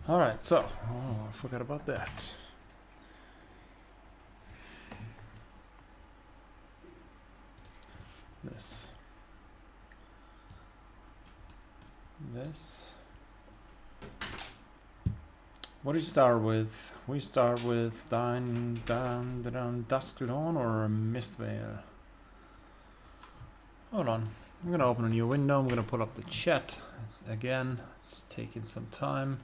Alright, so, oh, I forgot about that. This. What do you start with? We start with DUSK-N or MISTVEIL. Hold on. I'm gonna open a new window. I'm gonna pull up the chat again. It's taking some time.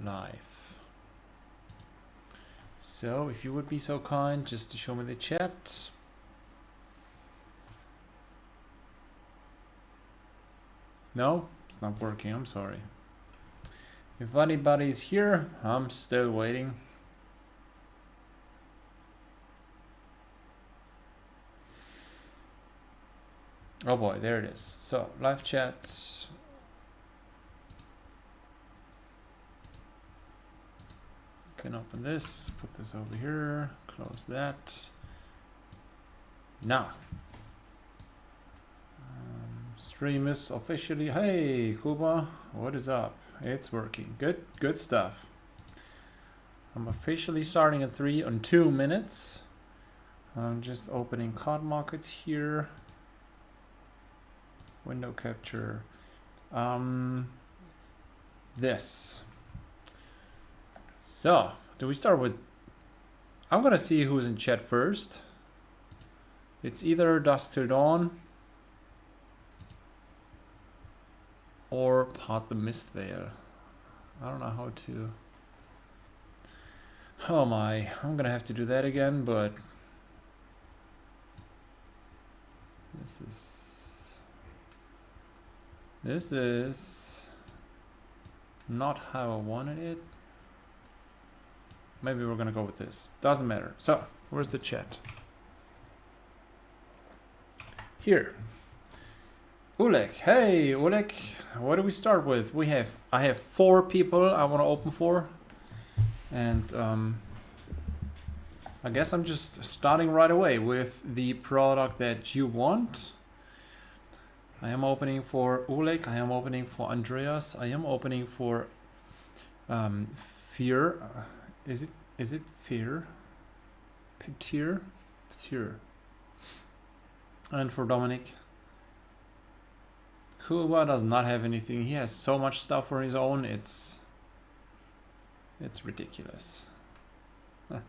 Live. So, if you would be so kind, just to show me the chat. No, it's not working. I'm sorry. If anybody's here, I'm still waiting. Oh boy, there it is. So, live chat. Can open this, put this over here, close that. Now. Stream is officially, hey Kuba, what is up? It's working. Good stuff. I'm officially starting at 2 minutes. I'm just opening card markets here. Window capture. This. So, do we start with... I'm gonna see who's in chat first. It's either DUSK-N or part the MISTVEIL. I don't know how to... Oh my, I'm gonna have to do that again, but... This is not how I wanted it. Maybe we're gonna go with this. Doesn't matter. So, where's the chat? Here. Ulek. Hey, Ulek. What do we start with? I have 4 people I want to open for. And I guess I'm just starting right away with the product that you want. I am opening for Ulek. I am opening for Andreas. I am opening for thyr. Is it thyr? Thyr. And for Dominik. Kuba does not have anything. He has so much stuff for his own. It's ridiculous. Huh.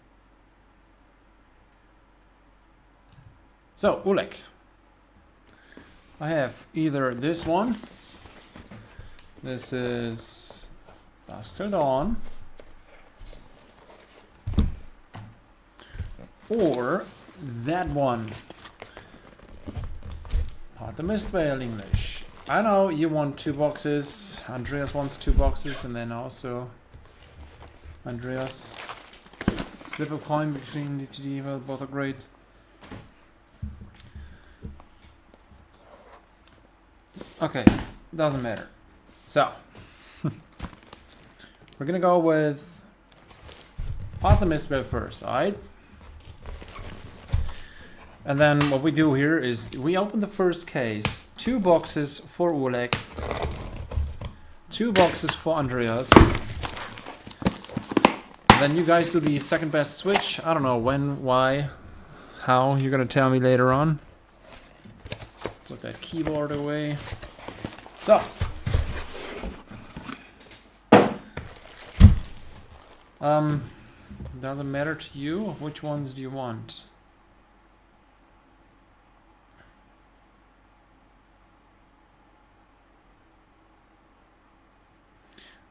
So Ulek. I have either this one. This is DUSK-N. Or that one. Part the MISTVEIL English. I know you want 2 boxes. Andreas wants 2 boxes, and then also Andreas. Flip a coin between the two. Well, both are great. Okay, doesn't matter. So we're gonna go with part the MISTVEIL first, alright? And then what we do here is we open the first case, 2 boxes for Ulek, 2 boxes for Andreas. Then you guys do the second best switch. I don't know when, why, how. You're gonna tell me later on. Put that keyboard away. So. Doesn't matter to you. Which ones do you want?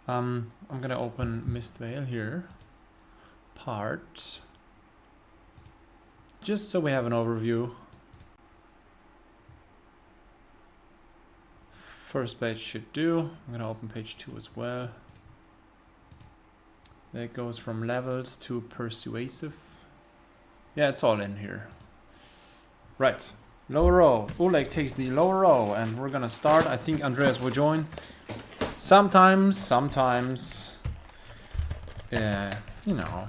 I'm gonna open MISTVEIL here. Part. Just so we have an overview. First page should do. I'm gonna open page 2 as well. That goes from levels to persuasive. Yeah, it's all in here. Right. Lower row. Ulek takes the lower row, and we're gonna start. I think Andreas will join. Sometimes, you know,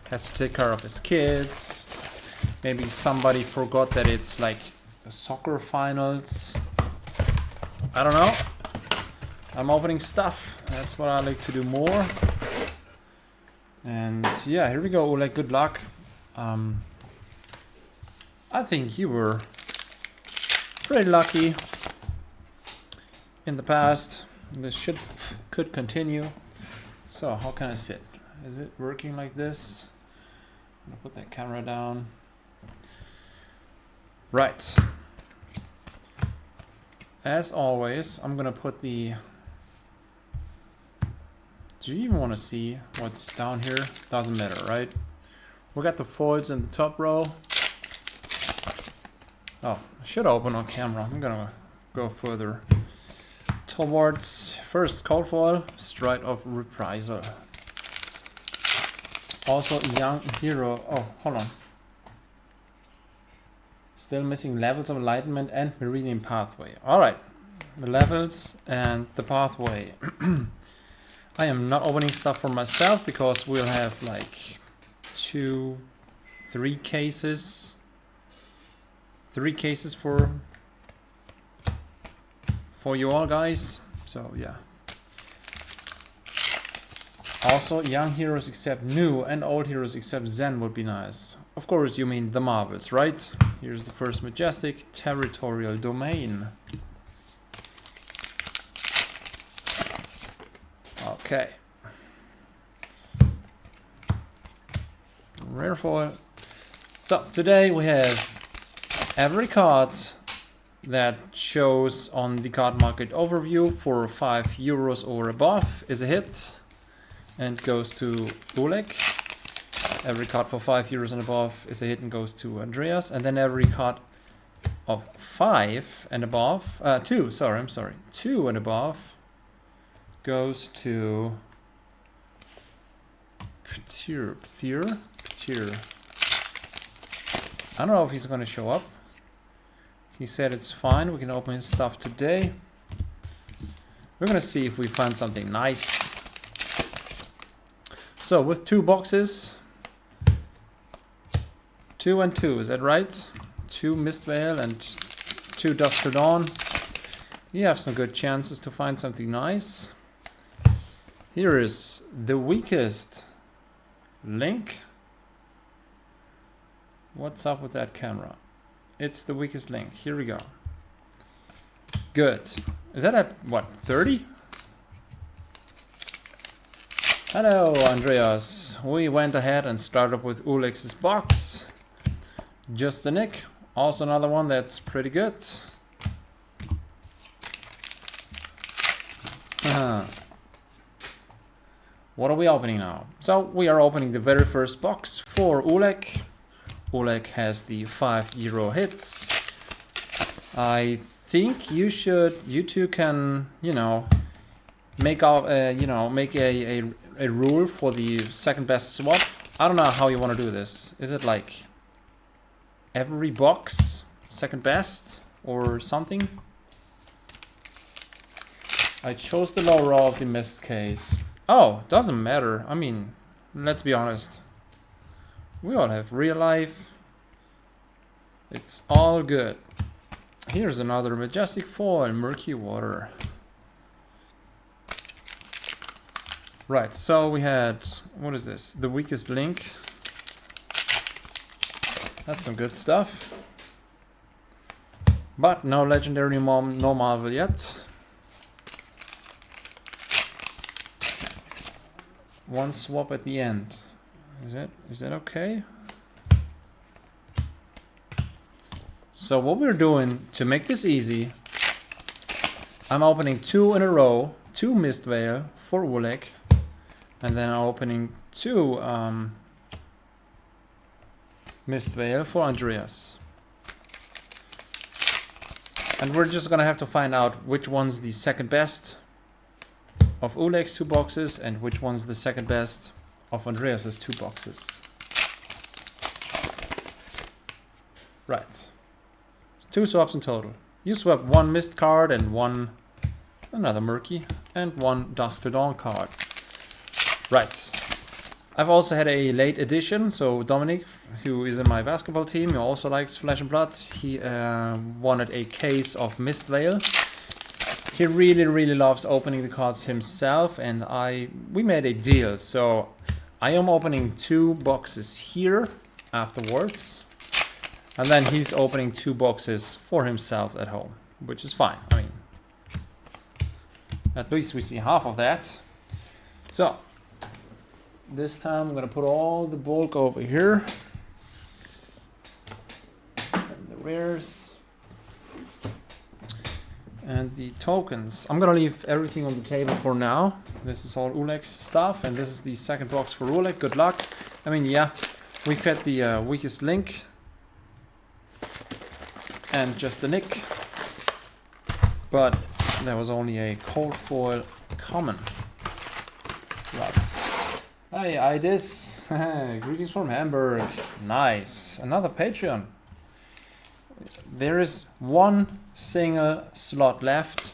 has to take care of his kids. Maybe somebody forgot that it's like a soccer finals. I don't know. I'm opening stuff. That's what I like to do more. And yeah, here we go, Ulek. Good luck. I think you were pretty lucky in the past. This could continue. So how can I sit? Is it working like this? I'm gonna put that camera down. Right. As always, I'm gonna put the... Do you even want to see what's down here? Doesn't matter, right? We got the foils in the top row. Oh, I should open on camera. I'm gonna go further towards first cold foil, Stride of Reprisal. Also Young Hero. Oh, hold on. Still missing Levels of Enlightenment and Meridian Pathway. Alright, the levels and the pathway. I am not opening stuff for myself because we'll have like 2, 3 cases. 3 cases for you all guys. So yeah. Also, young heroes except new and old heroes except Zen would be nice. Of course you mean the Marvels, right? Here's the first Majestic Territorial Domain. Okay. Rare foil. So today we have every card that shows on the card market overview for €5 or above is a hit and goes to Ulek. Every card for €5 and above is a hit and goes to Andreas. And then every card of 5 and above, 2 and above goes to Thyr. I don't know if he's going to show up. He said it's fine, we can open his stuff today. We're going to see if we find something nice. So with 2 boxes, 2 and 2, is that right? 2 MISTVEIL and 2 Dusk to Dawn. You have some good chances to find something nice. Here is the weakest link. What's up with that camera? It's the weakest link. Here we go. Good. Is that at what, 30? Hello, Andreas. We went ahead and started up with Ulex's box. Just a nick. Also another one that's pretty good. What are we opening now? So we are opening the very first box for Ulek. Ulek has the €5 hits. I think you two can, make out, make a rule for the second best swap. I don't know how you want to do this. Is it like every box second best or something? I chose the low row of the missed case. Oh, doesn't matter. I mean, let's be honest. We all have real life. It's all good. Here's another Majestic foil, Murky Water. Right, so we had, what is this? The weakest link. That's some good stuff. But no legendary, no Marvel yet. One swap at the end. Is that okay? So what we're doing to make this easy, I'm opening 2 in a row, 2 MISTVEIL for Ulek, and then I'm opening 2 MISTVEIL for Andreas. And we're just gonna have to find out which one's the second best of Ulek's 2 boxes and which one's the second best of Andreas's 2 boxes. Right. 2 swaps in total. You swap 1 mist card and 1 another murky and 1 Dusk to Dawn card. Right. I've also had a late edition, so Dominik, who is in my basketball team, who also likes Flesh and Blood, he wanted a case of MISTVEIL. he really loves opening the cards himself, and we made a deal. So I am opening 2 boxes here afterwards, and then he's opening 2 boxes for himself at home, which is fine. I mean, at least we see half of that. So this time I'm gonna put all the bulk over here, and the rares and the tokens. I'm gonna leave everything on the table for now. This is all Ulek's stuff, and this is the second box for Ulek. Good luck. I mean, yeah, we fed the weakest link and just the nick, but there was only a cold foil common. Right. Hey, Idis. Greetings from Hamburg. Nice. Another Patreon. There is 1 single slot left.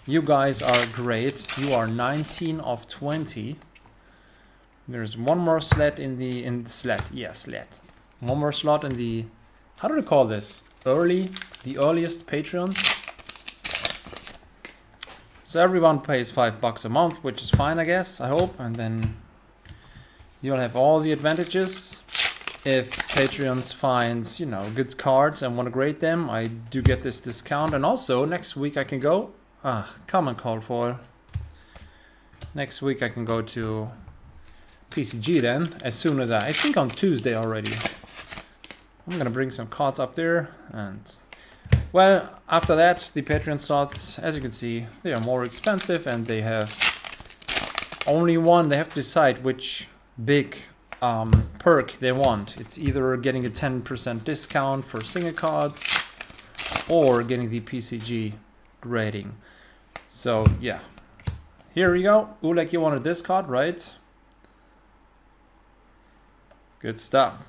You guys are great. You are 19 of 20. There's 1 more slot in the slot. Yeah, slot. 1 more slot in the, how do they call this? The earliest Patreons. So everyone pays $5 a month, which is fine, I guess, I hope. And then you'll have all the advantages. If Patreons finds, you know, good cards and want to grade them, I do get this discount. And also next week I can go, common cold foil. Next week I can go to PCG then, as soon as I think on Tuesday already. I'm gonna bring some cards up there, and well, after that, the Patreon slots, as you can see, they are more expensive, and they have only one. They have to decide which big perk they want. It's either getting a 10% discount for single cards or getting the PCG grading. So yeah, here we go. Ulek, you wanted this card, right? Good stuff.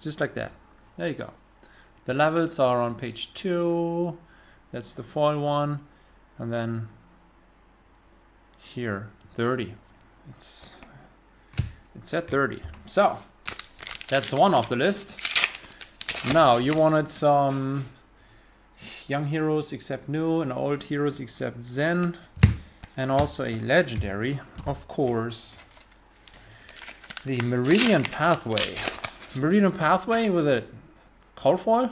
Just like that. There you go. The levels are on page 2. That's the foil one. And then here, 30. It's at 30. So that's one off the list. Now you wanted some young heroes except new and old heroes except Zen, and also a legendary, of course, the Meridian Pathway. Meridian Pathway, was it cold foil?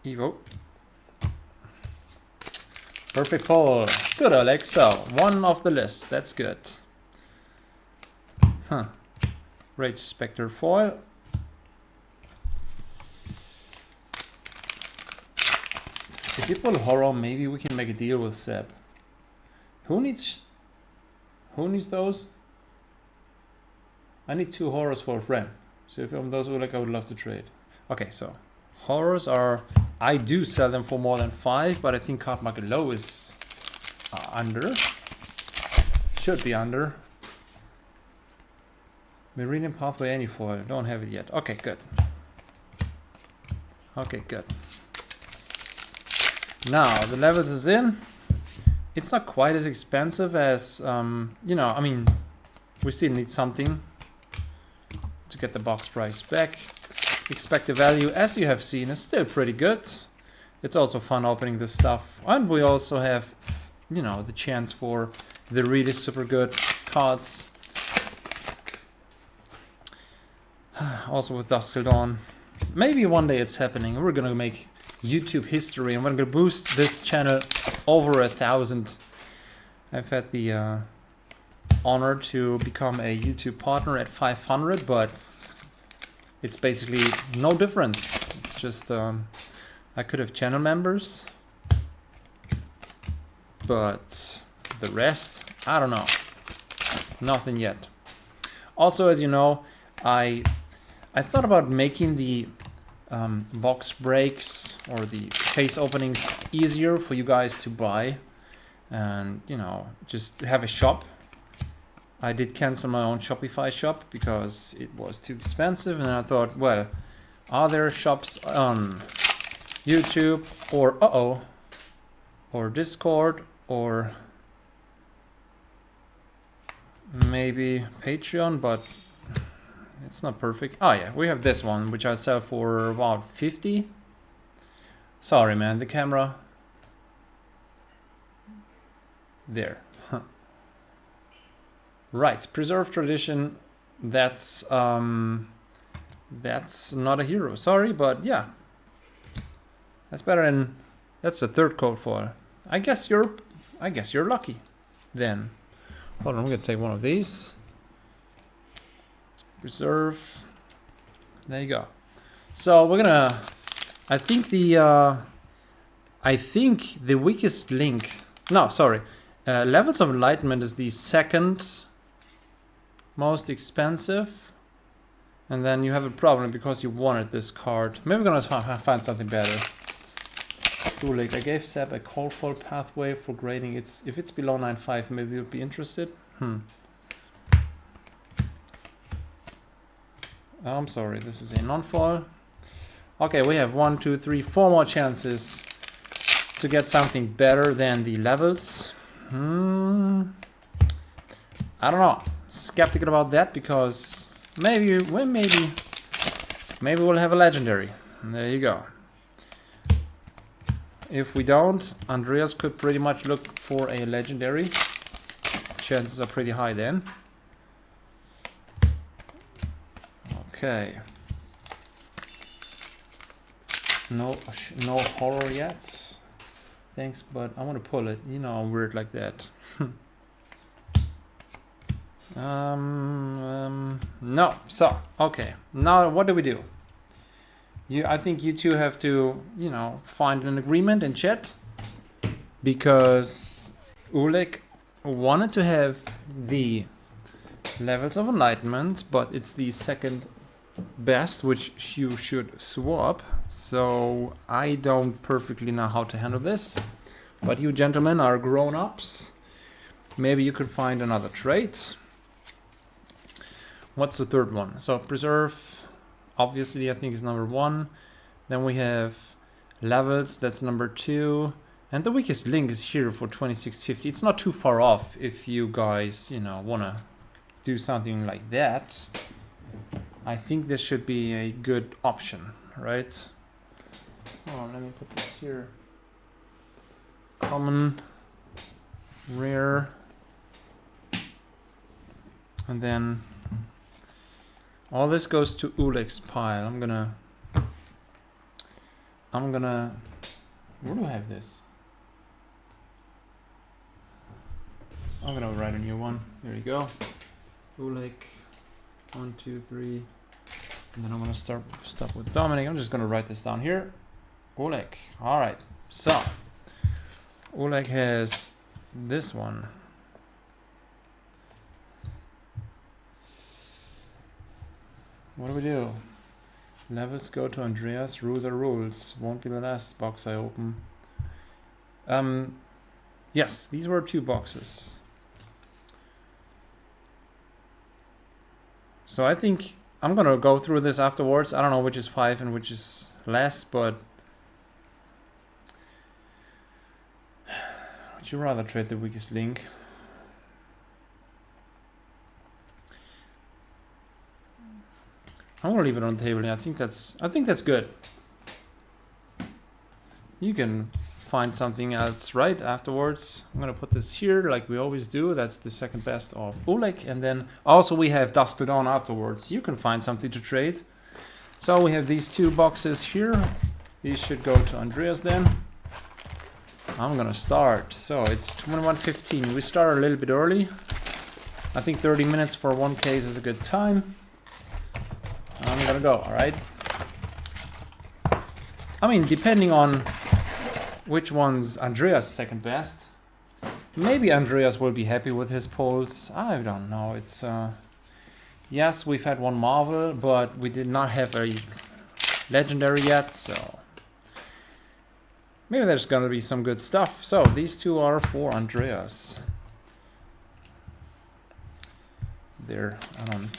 Evo. Perfect pull. Good, Alex. So, one off the list. That's good. Huh. Rage Spectre foil. If you pull horror, maybe we can make a deal with Seb. Who needs those? I need 2 horrors for a friend. So if I'm those like, I would love to trade. Okay, so horrors are, I do sell them for more than 5, but I think card market low is under. Should be under. Meridian Pathway any foil. Don't have it yet. Okay, good. Okay, good. Now the levels is in. It's not quite as expensive as you know, I mean, we still need something to get the box price back. Expected value, as you have seen, is still pretty good. It's also fun opening this stuff, and we also have, you know, the chance for the really super good cards. Also with Dusk Till Dawn. Maybe one day it's happening. We're gonna make YouTube history, and we're gonna boost this channel over 1,000. I've had the honor to become a YouTube partner at 500, but it's basically no difference. It's just I could have channel members, but the rest, I don't know. Nothing yet. Also, as you know, I thought about making the box breaks or the case openings easier for you guys to buy, and you know, just have a shop. I did cancel my own Shopify shop because it was too expensive, and I thought, well, are there shops on YouTube or or Discord or maybe Patreon, but it's not perfect. Oh yeah, we have this one which I sell for about 50. Sorry, man, the camera. There. Right, preserve tradition. That's not a hero. Sorry, but yeah, that's better than. That's a third code foil. I guess you're lucky. Then, hold on. I'm gonna take one of these. Preserve. There you go. So we're gonna. I think the weakest link. No, sorry. Levels of Enlightenment is the second most expensive, and then you have a problem because you wanted this card. Maybe we're gonna find something better. Ulek. I gave Seb a cold foil pathway for grading. If it's below 9.5, maybe you'd be interested. I'm sorry, this is a non-foil. Okay, we have 1, 2, 3, 4 more chances to get something better than the levels. I don't know. Skeptical about that because maybe we'll have a legendary. And there you go. If we don't, Andreas could pretty much look for a legendary. Chances are pretty high then. Okay. No horror yet. Thanks, but I want to pull it. You know, I'm weird like that. No. So, okay. Now, what do we do? I think you two have to, find an agreement in chat, because Ulek wanted to have the levels of enlightenment, but it's the second best, which you should swap. So I don't perfectly know how to handle this, but you gentlemen are grown-ups. Maybe you could find another trait. What's the third one? So preserve, obviously I think is number 1. Then we have levels, that's number 2. And the weakest link is here for 2650. It's not too far off if you guys, wanna do something like that. I think this should be a good option, right? Oh, let me put this here. Common, rare, and then all this goes to Ulek's pile. I'm gonna, where do I have this? I'm gonna write a new one. There you go. Ulek, 1, 2, 3. And then I'm gonna start with Dominik. I'm just gonna write this down here. Ulek. All right. So Ulek has this one. What do we do? Levels go to Andreas. Rules are rules. Won't be the last box I open. Yes, these were 2 boxes. So I think I'm gonna go through this afterwards. I don't know which is 5 and which is less, but would you rather trade the weakest link? I'm gonna leave it on the table. Yeah, I think that's good. You can find something else right afterwards. I'm gonna put this here like we always do. That's the second best of Ulek, and then also we have Dusk to Dawn afterwards. You can find something to trade. So we have these 2 boxes here. These should go to Andreas then. I'm gonna start. So it's 21:15. We start a little bit early. I think 30 minutes for one case is a good time. I'm gonna go, all right? I mean, depending on which one's Andreas' second best, maybe Andreas will be happy with his polls. I don't know. It's yes, we've had one Marvel, but we did not have a legendary yet, so maybe there's gonna be some good stuff. So these 2 are for Andreas. There, I don't.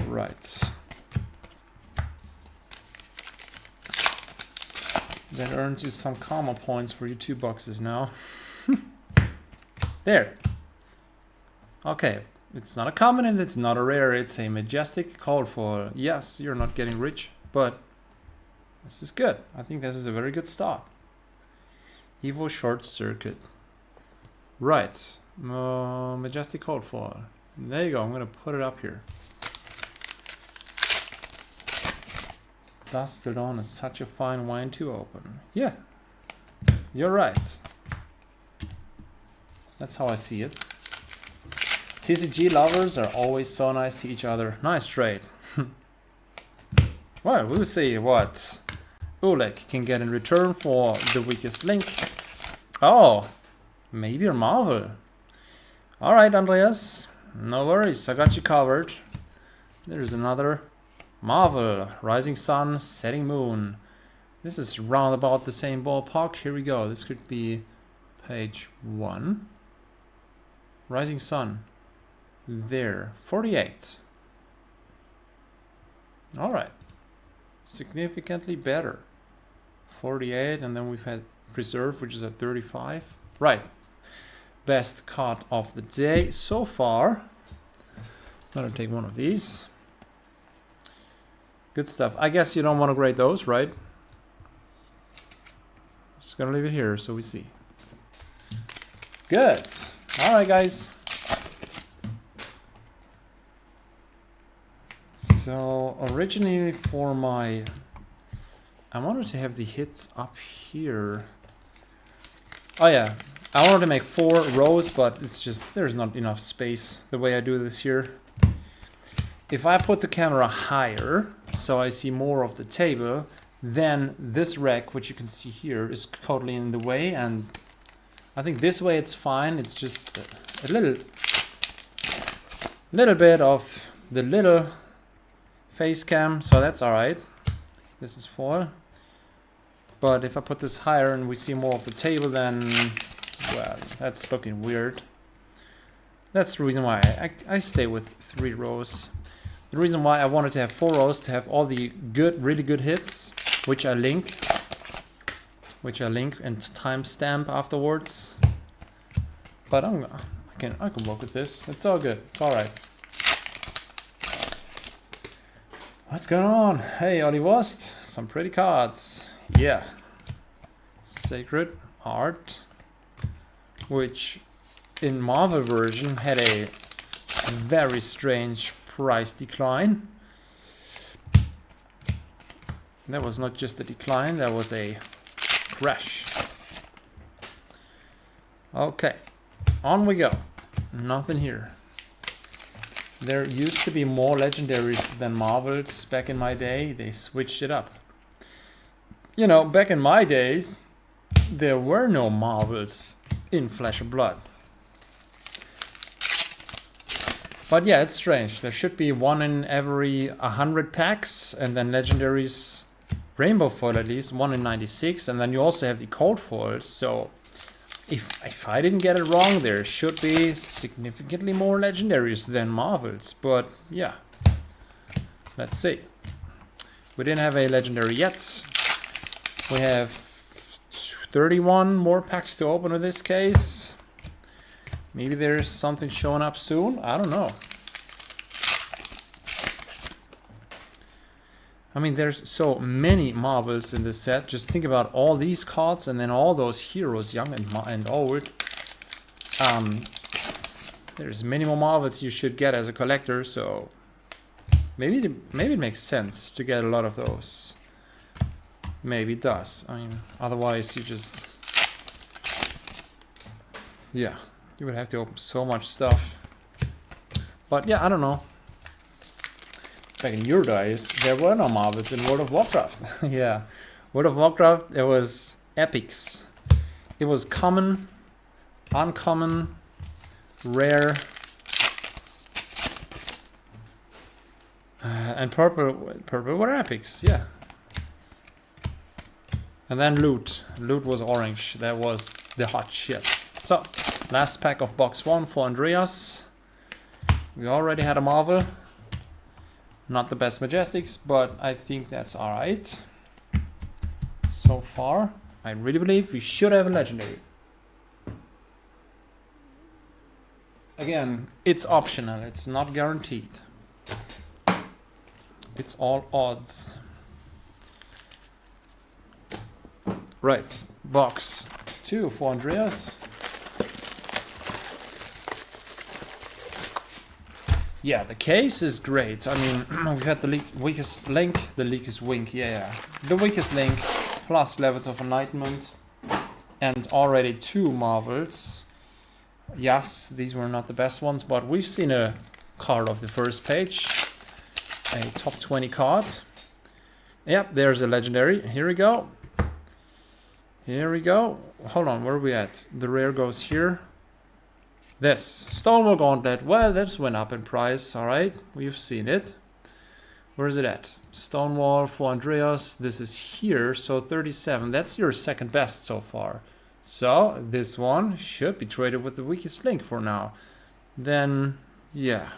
Right. That earns you some karma points for your 2 boxes now. There. Okay. It's not a common and it's not a rare. It's a majestic call for. Yes, you're not getting rich, but this is good. I think this is a very good start. Evo short circuit. Right. Majestic call for. There you go. I'm going to put it up here. Dusk Till Dawn is such a fine wine to open. Yeah, you're right. That's how I see it. TCG lovers are always so nice to each other. Nice trade. Well, we'll see what Ulek can get in return for the weakest link. Oh, maybe a Marvel. Alright, Andreas. No worries, I got you covered. There's another Marvel. Rising Sun, Setting Moon. This is round about the same ballpark. Here we go. This could be page 1. Rising Sun. There. 48. Alright. Significantly better. 48, and then we've had Preserve, which is at 35. Right. Best card of the day so far. I'm gonna take one of these. Good stuff. I guess you don't want to grade those, right? Just gonna leave it here so we see. Good. Alright, guys. So originally for my, I wanted to have the hits up here. Oh yeah, I wanted to make 4 rows, but it's just, there's not enough space the way I do this here. If I put the camera higher, so I see more of the table, then this rack, which you can see here, is totally in the way, and I think this way it's fine. It's just a little bit of the little face cam, so that's alright. This is foil. But if I put this higher and we see more of the table, then, well, that's looking weird. That's the reason why I stay with 3 rows. The reason why I wanted to have 4 rows, to have all the good, really good hits, which I link and timestamp afterwards. But I can work with this. It's all good. It's all right. What's going on? Hey, Ollie Wast, some pretty cards. Yeah. Sacred Art, which in Marvel version had a very strange price decline. That was not just a decline, that was a crash. Okay, on we go. Nothing here. There used to be more legendaries than Marvels back in my day. They switched it up. You know, back in my days, there were no Marvels in Flesh and Blood. But yeah, it's strange. There should be 1 in every 100 packs, and then legendaries, rainbow foil at least, 1 in 96, and then you also have the cold foils. So if I didn't get it wrong, there should be significantly more legendaries than Marvels. But yeah, let's see. We didn't have a legendary yet. We have 31 more packs to open in this case. Maybe there's something showing up soon. I don't know. I mean, there's so many Marvels in this set. Just think about all these cards and then all those heroes, young and old. There's many more Marvels you should get as a collector, so maybe it makes sense to get a lot of those. Maybe it does. I mean, otherwise you just, yeah, you would have to open so much stuff. But yeah, I don't know. Back in your days, there were no Marvels in World of Warcraft. Yeah, World of Warcraft, it was epics. It was common, uncommon, rare, and purple were epics. Yeah. And then loot. Loot was orange. That was the hot shit. So, last pack of box 1 for Andreas. We already had a Marvel. Not the best Majestics, but I think that's alright. So far, I really believe we should have a legendary. Again, it's optional, it's not guaranteed. It's all odds. Right, box 2 for Andreas. Yeah, the case is great. I mean, we've had the weakest link, the weakest link, yeah. The weakest link, plus levels of enlightenment, and already 2 marvels. Yes, these were not the best ones, but we've seen a card of the first page. A top 20 card. Yep, there's a legendary. Here we go. Here we go. Hold on, where are we at? The rare goes here. This. Stonewall Gauntlet. Well, this went up in price. Alright, we've seen it. Where is it at? Stonewall for Andreas. This is here, so 37. That's your second best so far. So, this one should be traded with the weakest link for now. Then, yeah.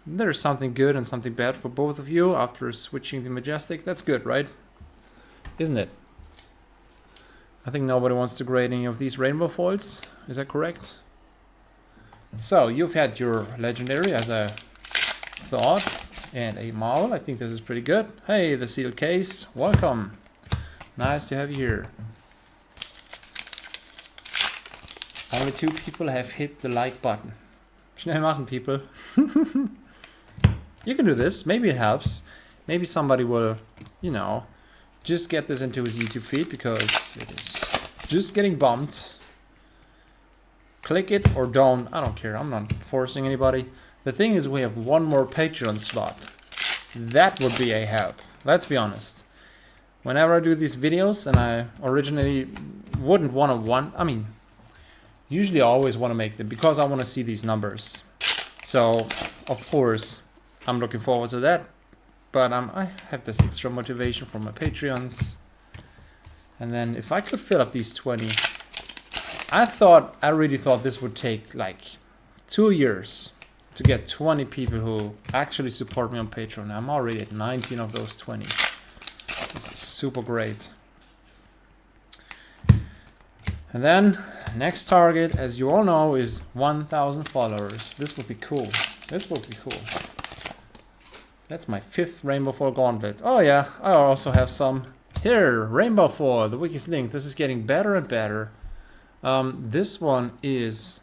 There's something good and something bad for both of you after switching the Majestic. That's good, right? Isn't it? I think nobody wants to grade any of these rainbow foils. Is that correct? So, you've had your legendary, as I thought, and a marvel. I think this is pretty good. Hey, the sealed case. Welcome. Nice to have you here. Only 2 people have hit the like button. Schnell machen, people. You can do this. Maybe it helps. Maybe somebody will, you know, just get this into his YouTube feed because it is just getting bumped. Click it or don't. I don't care. I'm not forcing anybody. The thing is, we have 1 more Patreon slot. That would be a help. Let's be honest. Whenever I do these videos, and I originally wouldn't want to I mean, usually I always want to make them because I want to see these numbers. So, of course, I'm looking forward to that. But I have this extra motivation from my Patreons. And then if I could fill up these 20, I really thought this would take like 2 years to get 20 people who actually support me on Patreon. I'm already at 19 of those 20. This is super great. And then next target, as you all know, is 1,000 followers. This would be cool. This would be cool. That's my 5th Rainbow Foil Gauntlet. Oh yeah, I also have some here. Rainbow Foil, the weakest link. This is getting better and better. This one is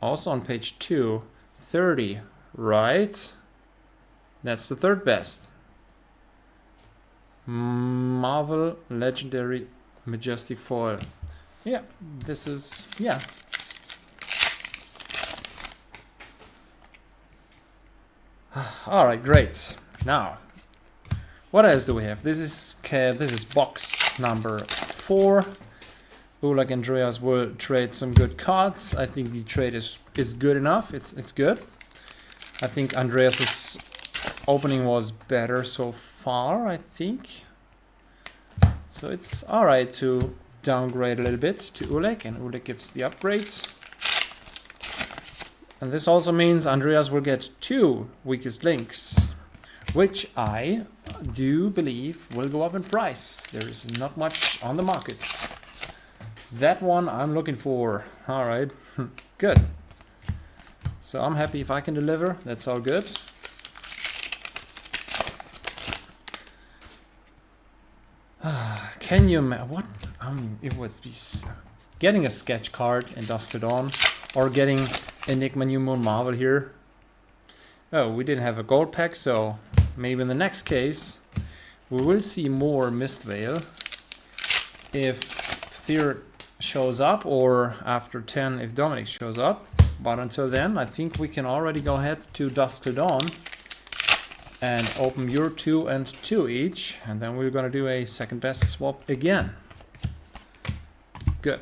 also on page 2, 30, right? That's the 3rd best. Marvel Legendary Majestic Foil. Yeah, this is, yeah. Alright, great. Now, what else do we have? This is box number 4. Ulek and Andreas will trade some good cards. I think the trade is good enough. It's good. I think Andreas's opening was better so far, I think. So it's alright to downgrade a little bit to Ulek, and Ulek gives the upgrade. And this also means Andreas will get 2 weakest links, which I do believe will go up in price. There is not much on the market. That one I'm looking for. Alright, good. So I'm happy if I can deliver. That's all good. Can you what? It would be getting a sketch card in DUSK, or getting Enigma New Moon Marvel here. Oh, we didn't have a gold pack, so maybe in the next case we will see more MISTVEIL if Thyr shows up, or after 10 if Dominik shows up. But until then, I think we can already go ahead to DUSK and open your 2 and 2 each, and then we're gonna do a second best swap again. Good.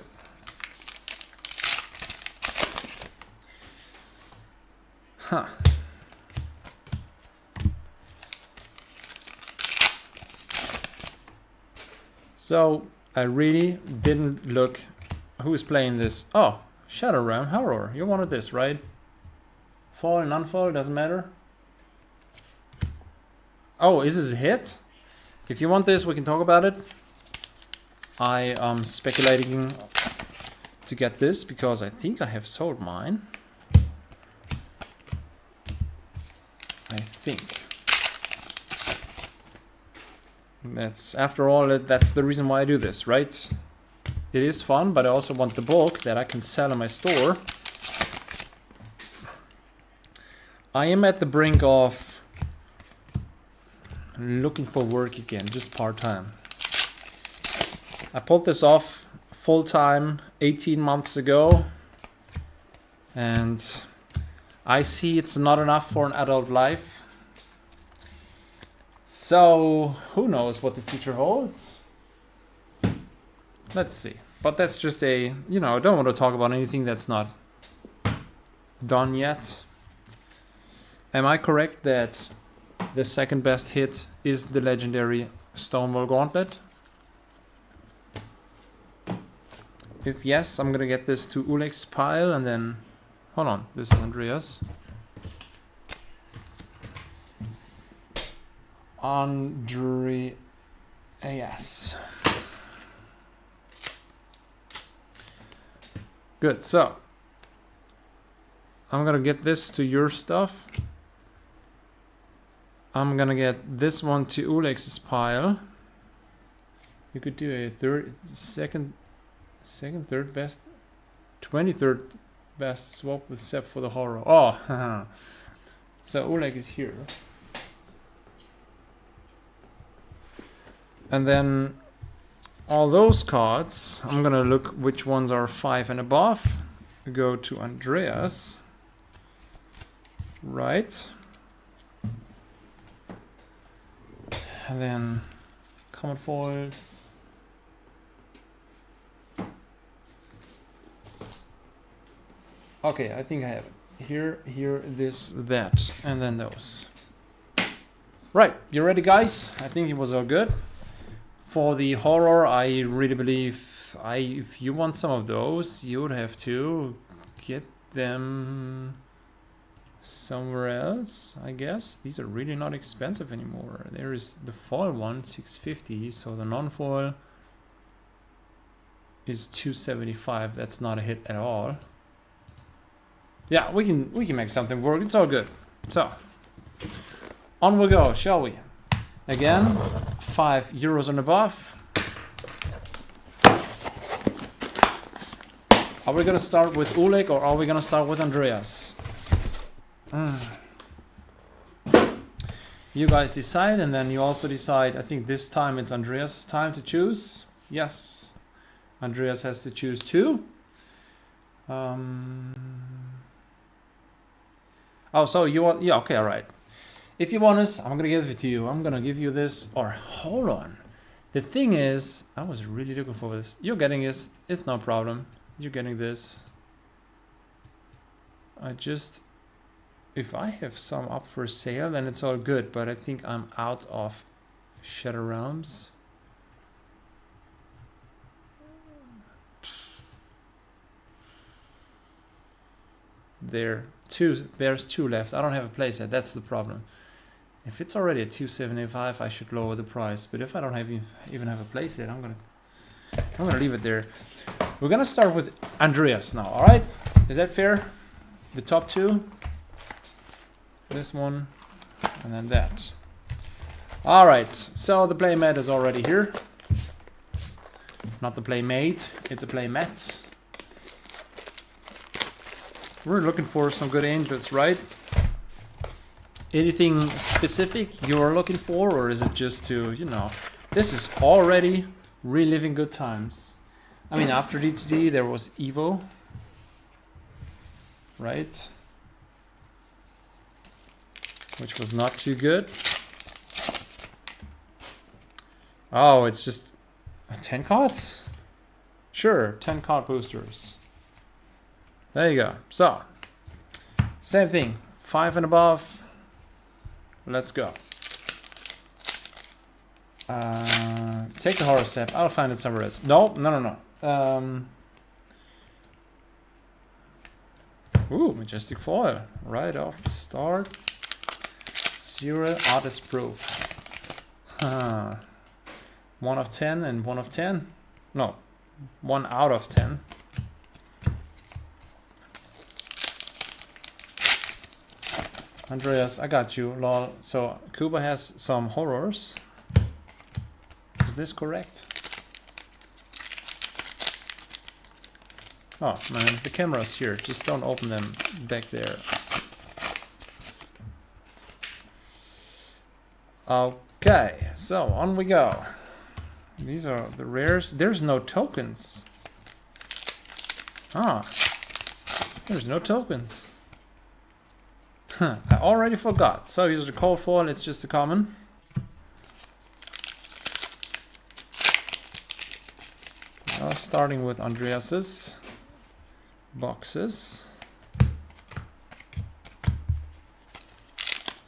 Huh. So I really didn't look who's playing this. Oh, Shadow Realm Horror. You wanted this, right? Foil, non-foil, doesn't matter. Oh, is this a hit? If you want this, we can talk about it. I am speculating to get this because I think I have sold mine. I think. That's, after all, that's the reason why I do this, right? It is fun, but I also want the bulk that I can sell in my store. I am at the brink of looking for work again, just part-time. I pulled this off full-time 18 months ago, and I see it's not enough for an adult life. So who knows what the future holds? Let's see. But that's just a, you know, I don't want to talk about anything that's not done yet. Am I correct that the second best hit is the legendary Stonewall Gauntlet? If yes, I'm gonna get this to Ulek's pile and then, hold on, this is Andreas. Andreas. Good, so I'm gonna get this to your stuff. I'm gonna get this one to Ulek's pile. You could do a second, third best, 23rd best swap with Sep for the horror. Oh, so Ulek is here. And then all those cards, I'm gonna look which ones are 5 and above. Go to Andreas. Right. And then common foils. Okay, I think I have it. Here, this, that, and then those. Right, you ready, guys? I think it was all good. For the horror, I really believe if you want some of those, you would have to get them somewhere else, I guess. These are really not expensive anymore. There is the foil one, 650, so the non-foil is 275. That's not a hit at all. Yeah, we can make something work. It's all good. So on we go, shall we? Again, €5 and above. Are we gonna start with Ulek or are we gonna start with Andreas? You guys decide, and then you also decide. I think this time it's Andreas' time to choose. Yes, Andreas has to choose too. Oh, so you want, yeah, okay, all right. If you want this, I'm gonna give it to you. I'm gonna give you this, or hold on. The thing is, I was really looking for this. You're getting this, it's no problem. You're getting this. If I have some up for sale, then it's all good, but I think I'm out of Shadow Realms. There's two left. I don't have a playset, that's the problem. If it's already at 275, I should lower the price, but if I don't even have a playset, I'm gonna leave it there. We're gonna start with Andreas now, all right? Is that fair? The top two, this one, and then that. All right, so the playmat is already here. Not the playmate, it's a playmat. We're looking for some good angels, right? Anything specific you're looking for, or is it just to, you know, this is already reliving good times. I mean, after DTD there was Evo, right? Which was not too good. Oh, it's just 10 cards? Sure, 10 card boosters. There you go. So, same thing, 5 and above. Let's go. Take the horror step. I'll find it somewhere else. No. Ooh, majestic foil. Right off the start. 0 artist proof. 1 of 10 and 1 of 10. No, 1 out of 10. Andreas, I got you, lol. So Kuba has some horrors. Is this correct? Oh man, the camera's here. Just don't open them back there. Okay, so on we go. These are the rares. There's no tokens. Ah, there's no tokens. Huh, I already forgot. So here's the cold foil, it's just a common. Starting with Andreas's boxes.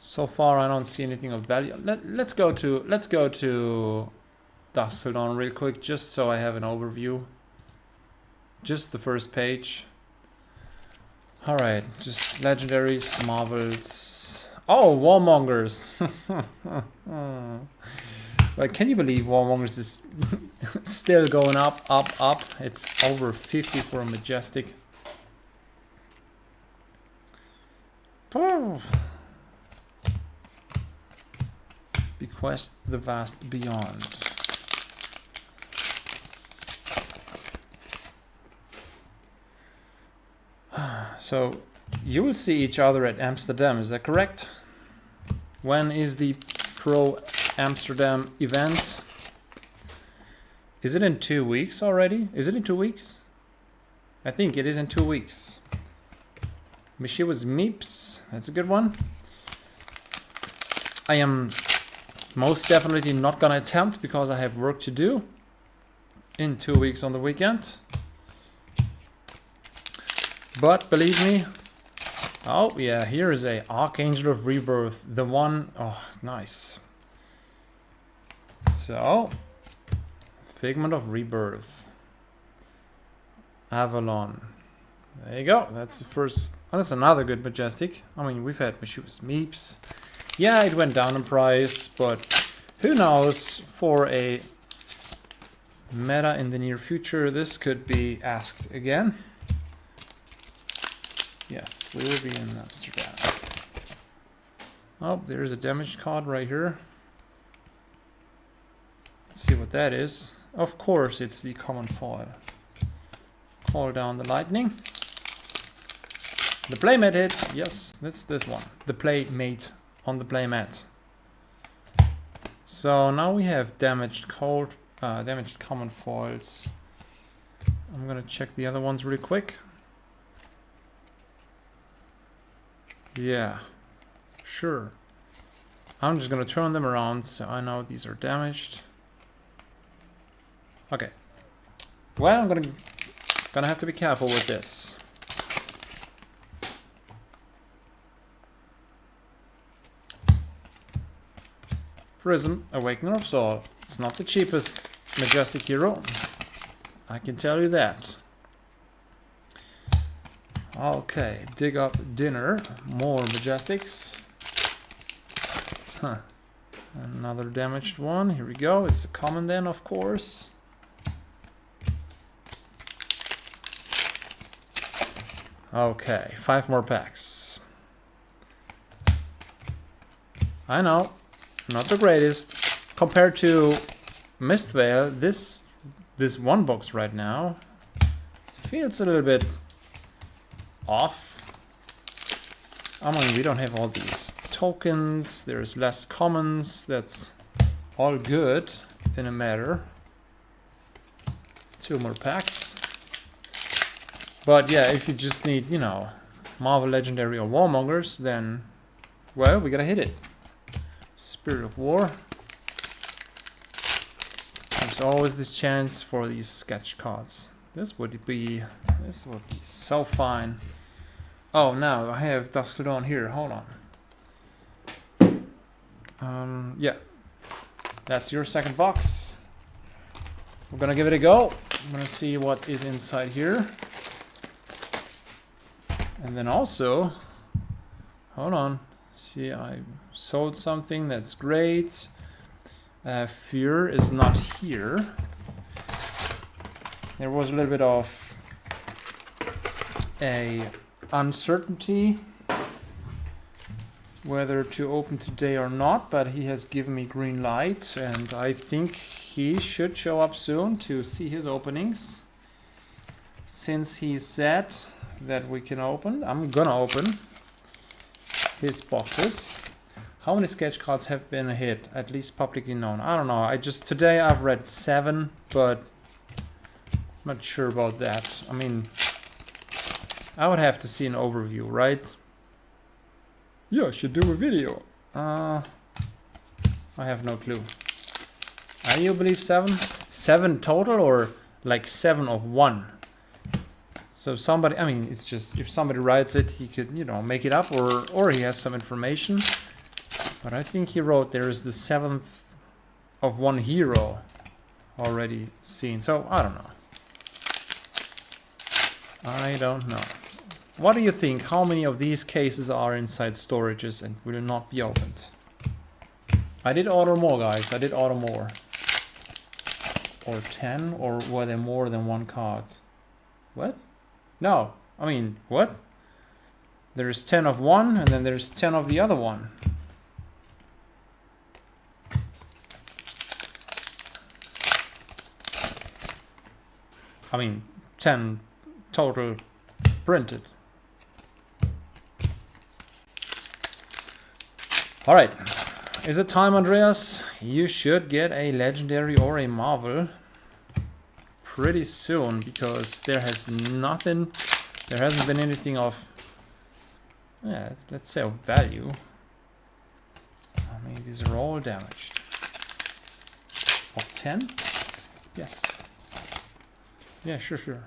So far I don't see anything of value. Let's go to DUSK real quick, just so I have an overview. Just the first page. Alright, just legendaries, marvels. Oh, warmongers! Like, can you believe warmongers is still going up, up? It's over 50 for a majestic. Oh. Bequest the vast beyond. So you will see each other at Amsterdam, is that correct? When is the Pro Amsterdam event? Is it in 2 weeks already? Is it in 2 weeks? I think it is in 2 weeks. Mishiwa's Meeps, that's a good one. I am most definitely not gonna attempt because I have work to do in 2 weeks on the weekend. But believe me, oh yeah, here is a Archangel of Rebirth, the one, oh nice. So, Figment of Rebirth, Avalon, there you go, that's the first, oh, that's another good majestic. I mean, we've had Mishiwa's Meeps. Yeah, it went down in price, but who knows, for a meta in the near future, this could be asked again. Yes, we will be in Amsterdam. Oh, there's a damaged card right here. Let's see what that is. Of course, it's the common foil. Call down the lightning. The playmat hit. Yes, that's this one. The playmate on the playmat. So now we have damaged common foils. I'm gonna check the other ones really quick. Yeah, sure. I'm just gonna turn them around so I know these are damaged. Okay. Well, I'm gonna have to be careful with this. Prism, Awakener of Soul. It's not the cheapest majestic hero. I can tell you that. Okay, dig up dinner. More majestics. Huh. Another damaged one. Here we go. It's a common then, of course. Okay, 5 more packs. I know, not the greatest. Compared to MISTVEIL, this one box right now feels a little bit off. I mean, we don't have all these tokens, there's less commons, that's all good in a matter. 2 more packs. But yeah, if you just need, you know, Marvel Legendary or Warmongers, then, well, we gotta hit it. Spirit of War. There's always this chance for these sketch cards. This would be so fine. Oh, now I have DUSK here. Hold on. Yeah, that's your second box. We're gonna give it a go. I'm gonna see what is inside here, and then also, hold on. See, I sold something. That's great. Thyr is not here. There was a little bit of a uncertainty whether to open today or not, but he has given me green light, and I think he should show up soon to see his openings. Since he said that we can open, I'm gonna open his boxes. How many sketch cards have been a hit, at least publicly known? I don't know. Today I've read 7, but I'm not sure about that. I mean, I would have to see an overview, right? Yeah, I should do a video. I have no clue. You believe 7? 7 total, or like 7 of 1? So somebody, I mean, it's just, if somebody writes it, he could, you know, make it up, or he has some information. But I think he wrote there is the 7th of 1 hero already seen. So I don't know. I don't know. What do you think? How many of these cases are inside storages and will not be opened? I did order more, guys. I did order more. Or 10? Or were there more than 1 card? What? No. I mean, what? There's 10 of 1 and then there's 10 of the other one. I mean, 10 total printed. All right, is it time, Andreas? You should get a legendary or a Marvel pretty soon, because there hasn't been anything of, yeah, let's say of value. I mean, these are all damaged. Of 10? Yes. Yeah, sure.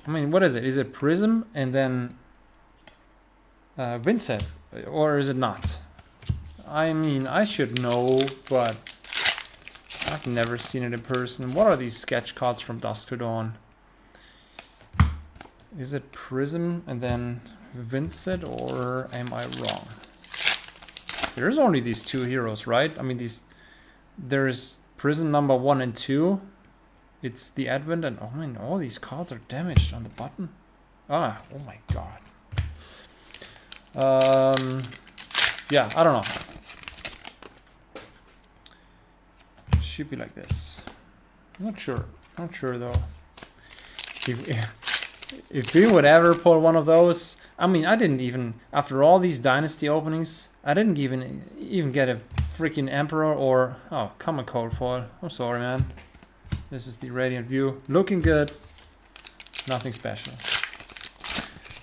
I mean, what is it? Is it Prism and then Vincent, or is it not? I mean, I should know, but I've never seen it in person. What are these sketch cards from Dusk to Dawn? Is it Prism and then Vincent, or am I wrong? There's only these 2 heroes, right? I mean, there's Prism number 1 and 2. It's the Advent, and oh man, all these cards are damaged on the button. Oh my god. Yeah, I don't know. Should be like this. Not sure though. If we would ever pull one of those, I mean, I didn't even, after all these Dynasty openings, I didn't even get a freaking Emperor or, oh, come on, Cold Foil. I'm sorry, man. This is the Radiant View. Looking good. Nothing special.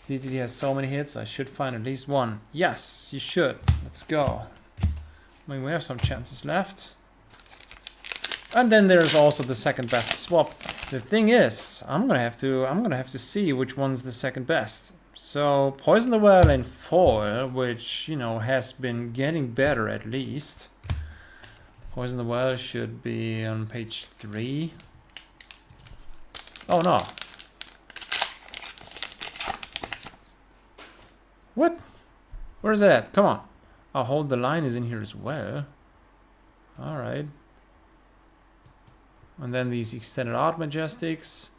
DDD has so many hits. I should find at least 1. Yes, you should. Let's go. I mean, we have some chances left. And then there's also the second best swap. The thing is, I'm gonna have to see which one's the second best. So Poison the Well in foil, which, you know, has been getting better at least. Poison the Well should be on page 3. Oh no. What? Where is that? Come on. Oh, Hold the Line is in here as well. Alright. And then these Extended Art Majestics.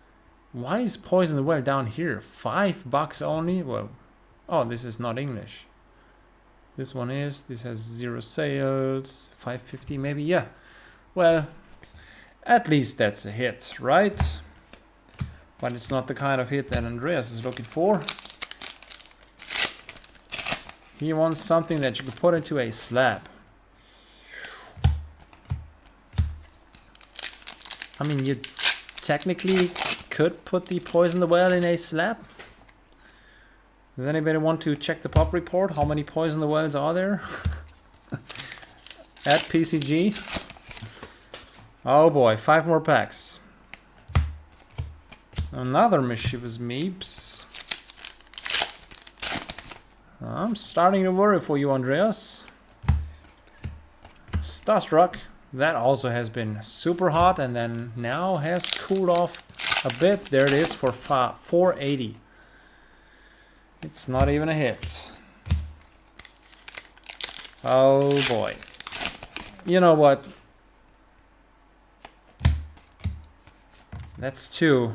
Why is Poison the Well down here? $5 only? Well, oh, this is not English. This one is. This has 0 sales. 550 maybe. Yeah. Well, at least that's a hit, right? But it's not the kind of hit that Andreas is looking for. He wants something that you can put into a slab. I mean, you technically could put the Poison the Well in a slab. Does anybody want to check the pop report? How many Poison the Wells are there? At PCG. Oh boy, 5 more packs. Another Mischievous Meeps. I'm starting to worry for you, Andreas. Starstruck. That also has been super hot and then now has cooled off a bit. There it is for 480. It's not even a hit. Oh boy. You know what? That's 2.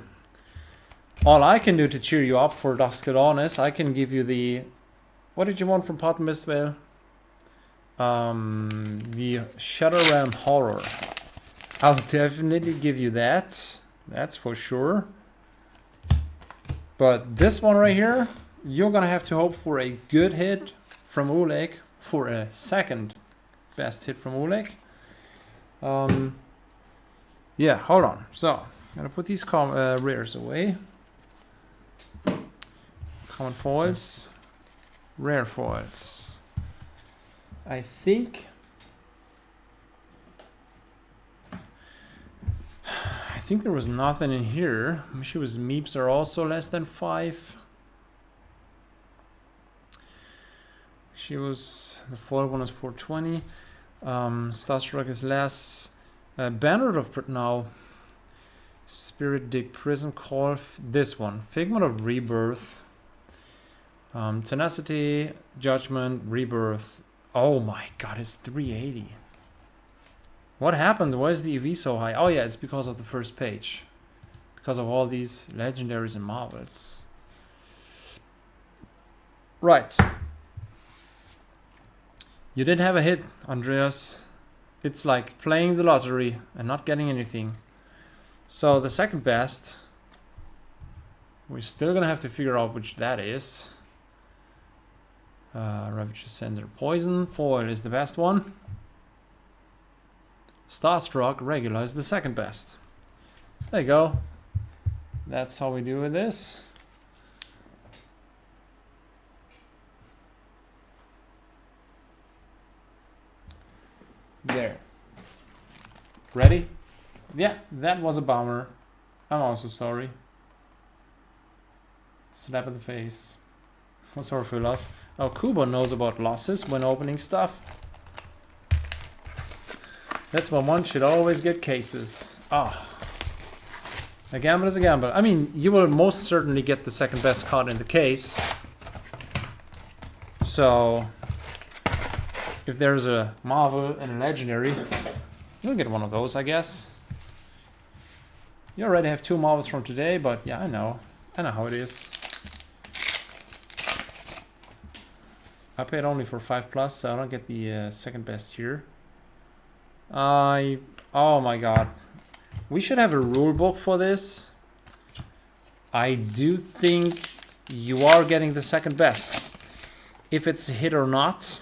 All I can do to cheer you up for Dusk to Dawn is I can give you the What did you want from Pot MISTVEIL? The Shutter Realm Horror. I'll definitely give you that. That's for sure. But this one right here, you're gonna have to hope for a good hit from Ulek, for a second best hit from Ulek. Yeah, hold on. So, I'm gonna put these rares away. Common foils, rare foils. I think there was nothing in here. Mischievous Meeps are also less than 5. The foil one is 420. Starstruck is less. Banner of now. Spirit Dig, Prism Call. This one. Figment of Rebirth. Tenacity, Judgment, Rebirth. Oh my god, it's 380. What happened? Why is the EV so high? Oh yeah, it's because of the first page. Because of all these legendaries and marvels. Right. You didn't have a hit, Andreas. It's like playing the lottery and not getting anything. So the second best, we're still gonna have to figure out which that is. Ravager Sensor Poison foil is the best one. Starstruck regular is the second best. There you go. That's how we do with this. There. Ready? Yeah, that was a bummer. I'm also sorry. Slap in the face. I'm sorry for your loss. Oh, Kubo knows about losses when opening stuff. That's why one should always get cases. Ah. A gamble is a gamble. I mean, you will most certainly get the second best card in the case. So, if there's a Marvel and a Legendary, you'll get one of those, I guess. You already have 2 Marvels from today, but yeah, I know how it is. I paid only for 5+, so I don't get the second best here. Oh my god. We should have a rule book for this. I do think you are getting the second best. If it's a hit or not,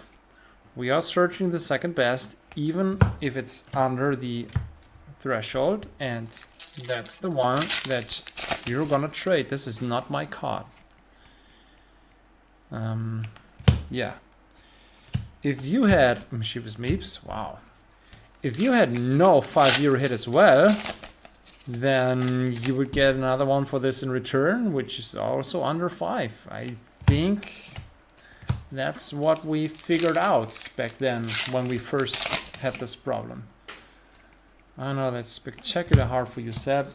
we are searching the second best, even if it's under the threshold, and that's the one that you're gonna trade. This is not my card. Yeah. If you had Mischievous Meeps, wow. If you had no 5-year hit as well, then you would get another one for this in return, which is also under 5. I think that's what we figured out back then when we first had this problem. I know that's spectacular hard for you, Seb,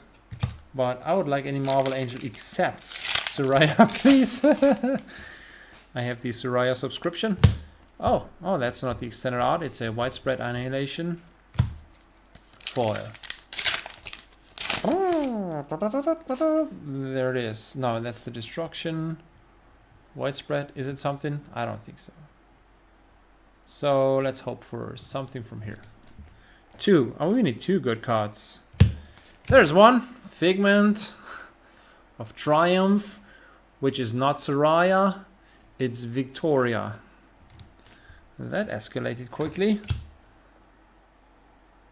but I would like any Marvel Angel except Soraya, please. I have the Soraya subscription. Oh, that's not the extended art. It's a widespread annihilation foil. Oh, there it is. No, that's the destruction. Widespread, is it something? I don't think so. So let's hope for something from here. 2. Oh, we need 2 good cards. There's one. Figment of Triumph, which is not Soraya. It's Victoria. That escalated quickly.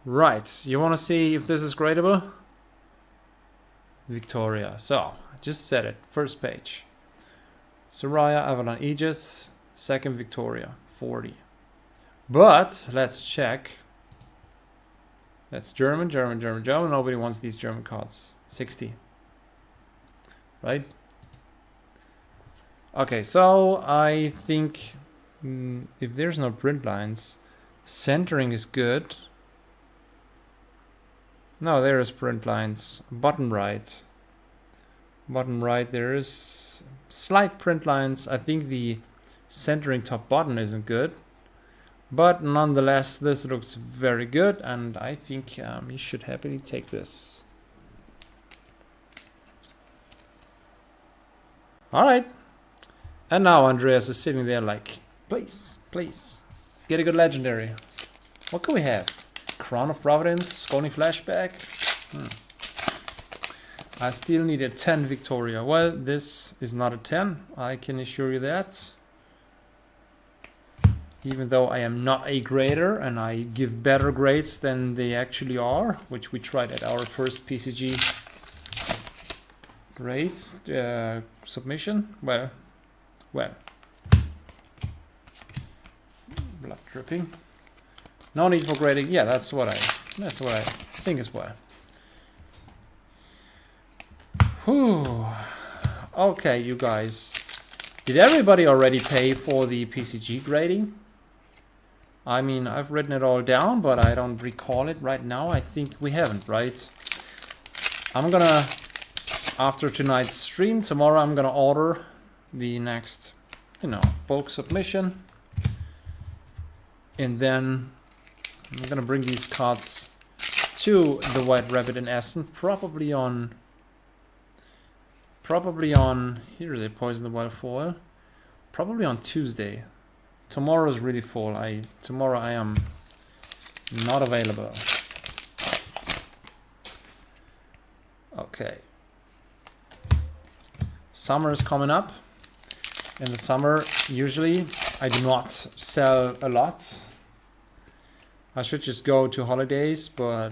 Right, you want to see if this is gradable? Victoria. So, I just said it. First page. Soraya, Avalon Aegis. Second Victoria. 40. But, let's check. That's German, German, German, German. Nobody wants these German cards. 60. Right? Okay, so I think if there's no print lines, centering is good. No, there is print lines. Bottom right. Bottom right, there is slight print lines. I think the centering top button isn't good. But nonetheless, this looks very good, and I think you should happily take this. Alright. And now Andreas is sitting there like, please, please, get a good legendary. What can we have? Crown of Providence, Scony Flashback. I still need a 10 Victoria. Well, this is not a 10, I can assure you that. Even though I am not a grader and I give better grades than they actually are, which we tried at our first PCG grade submission. Well, blood dripping. No need for grading. Yeah, that's what I think as well. Whew. Okay, you guys. Did everybody already pay for the PCG grading? I mean, I've written it all down, but I don't recall it right now. I think we haven't, right? I'm gonna, after tonight's stream, tomorrow I'm gonna order the next, bulk submission. And then I'm gonna bring these cards to the White Rabbit in Essen, probably on, here's a Poison the Wild foil, probably on Tuesday. Tomorrow is really full. Tomorrow I am not available. Okay. Summer is coming up. In the summer, usually I do not sell a lot. I should just go to holidays, but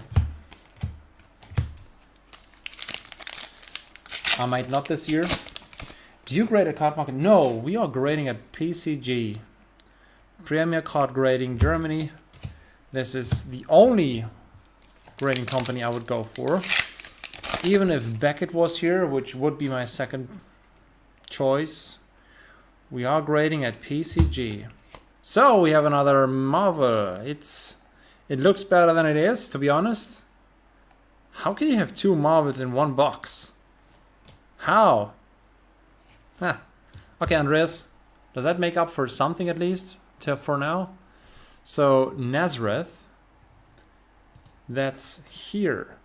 I might not this year. Do you grade at card market? No, we are grading at PCG. Premier Card Grading Germany. This is the only grading company I would go for. Even if Beckett was here, which would be my second choice, we are grading at PCG. So we have another Marvel. It looks better than it is, to be honest. How can you have two Marvels in one box? How? Huh. Okay, Andreas, does that make up for something at least? For now. So Nazareth, that's here.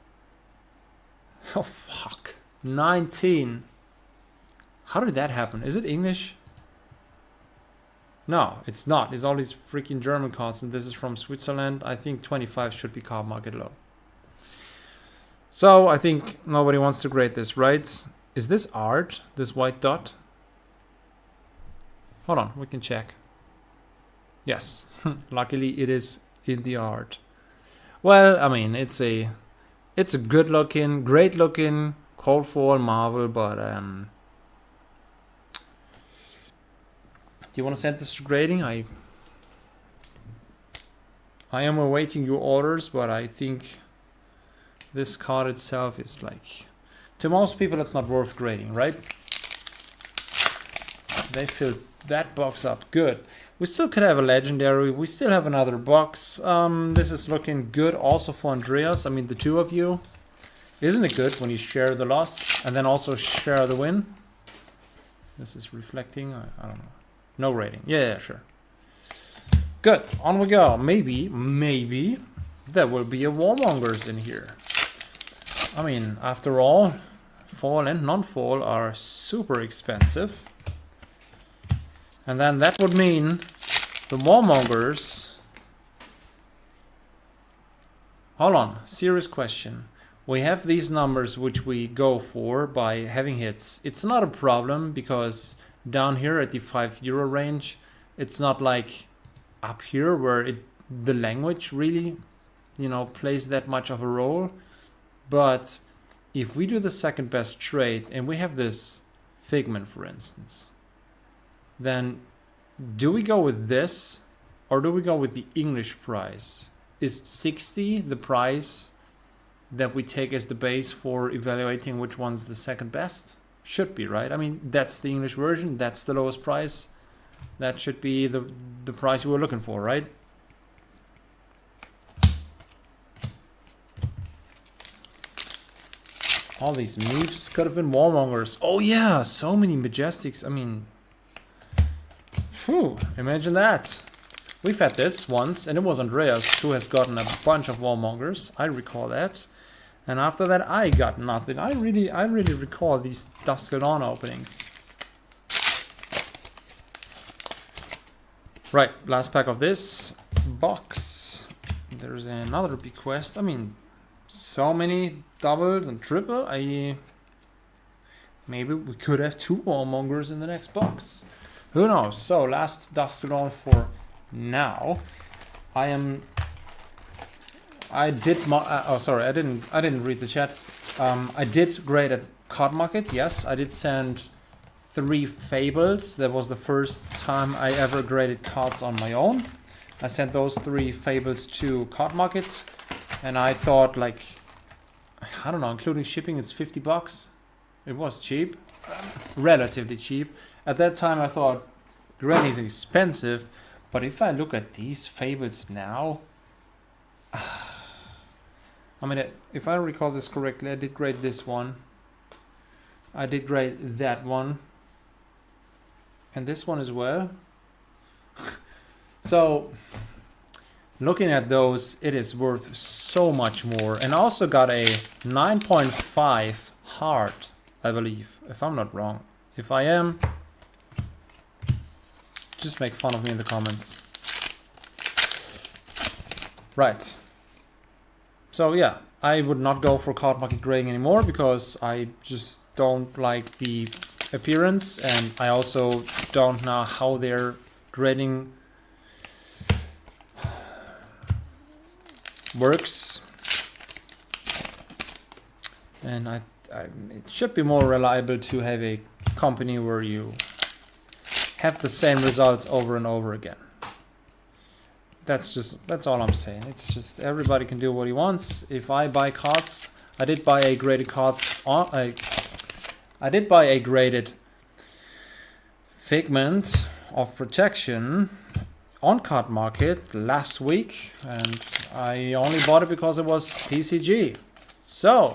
Oh fuck. 19. How did that happen? Is it English? No, it's not. It's all these freaking German cards, and this is from Switzerland. I think 25 should be card market low. So I think nobody wants to grade this, right? Is this art? This white dot? Hold on, we can check. Yes, luckily it is in the art. Well, I mean, it's a good looking, great looking cold foil Marvel, but do you want to send this to grading? I am awaiting your orders, but I think this card itself is like, to most people it's not worth grading, right? They filled that box up good. We still could have a legendary. We still have another box. This is looking good also for Andreas. I mean, the two of you. Isn't it good when you share the loss and then also share the win? This is reflecting. I don't know. No rating. Yeah, sure. Good. On we go. Maybe there will be a Warmongers in here. I mean, after all, foil and non-foil are super expensive. And then that would mean the Warmongers. Hold on, serious question. We have these numbers which we go for by having hits. It's not a problem because down here at the €5 range, it's not like up here where the language really, plays that much of a role. But if we do the second best trade and we have this Figment, for instance, then do we go with this or do we go with the English price? Is 60 the price that we take as the base for evaluating which one's the second best? Should be, right? I mean, that's the English version. That's the lowest price. That should be the price we were looking for, right? All these Meeps could have been Warmongers. Oh yeah, so many Majestics. I mean, whew, imagine that. We've had this once, and it was Andreas who has gotten a bunch of Warmongers. I recall that. And after that, I got nothing. I really recall these Dusk Dawn openings. Right, last pack of this box. There's another bequest. I mean, so many doubles and triple. Maybe we could have 2 more mongers in the next box. Who knows? So last DUSK for now. I did. Oh, sorry, I didn't read the chat. I did grade at Card Market. Yes, I did send 3 fables. That was the first time I ever graded cards on my own. I sent those 3 fables to Card Market, and I thought, like, I don't know, including shipping, it's $50. It was cheap, relatively cheap. At that time, I thought grading is expensive, but if I look at these fables now, I mean, if I recall this correctly, I did grade this one. I did grade that one. And this one as well. So, looking at those, it is worth so much more. And I also got a 9.5 hard, I believe, if I'm not wrong. If I am, just make fun of me in the comments. Right. So yeah, I would not go for Card Market grading anymore because I just don't like the appearance, and I also don't know how their grading works. And it should be more reliable to have a company where you have the same results over and over again. That's all I'm saying. It's just everybody can do what he wants. If I buy cards, I did buy a graded cards on I did buy a graded Figment of Protection on Card Market last week, and I only bought it because it was PCG. So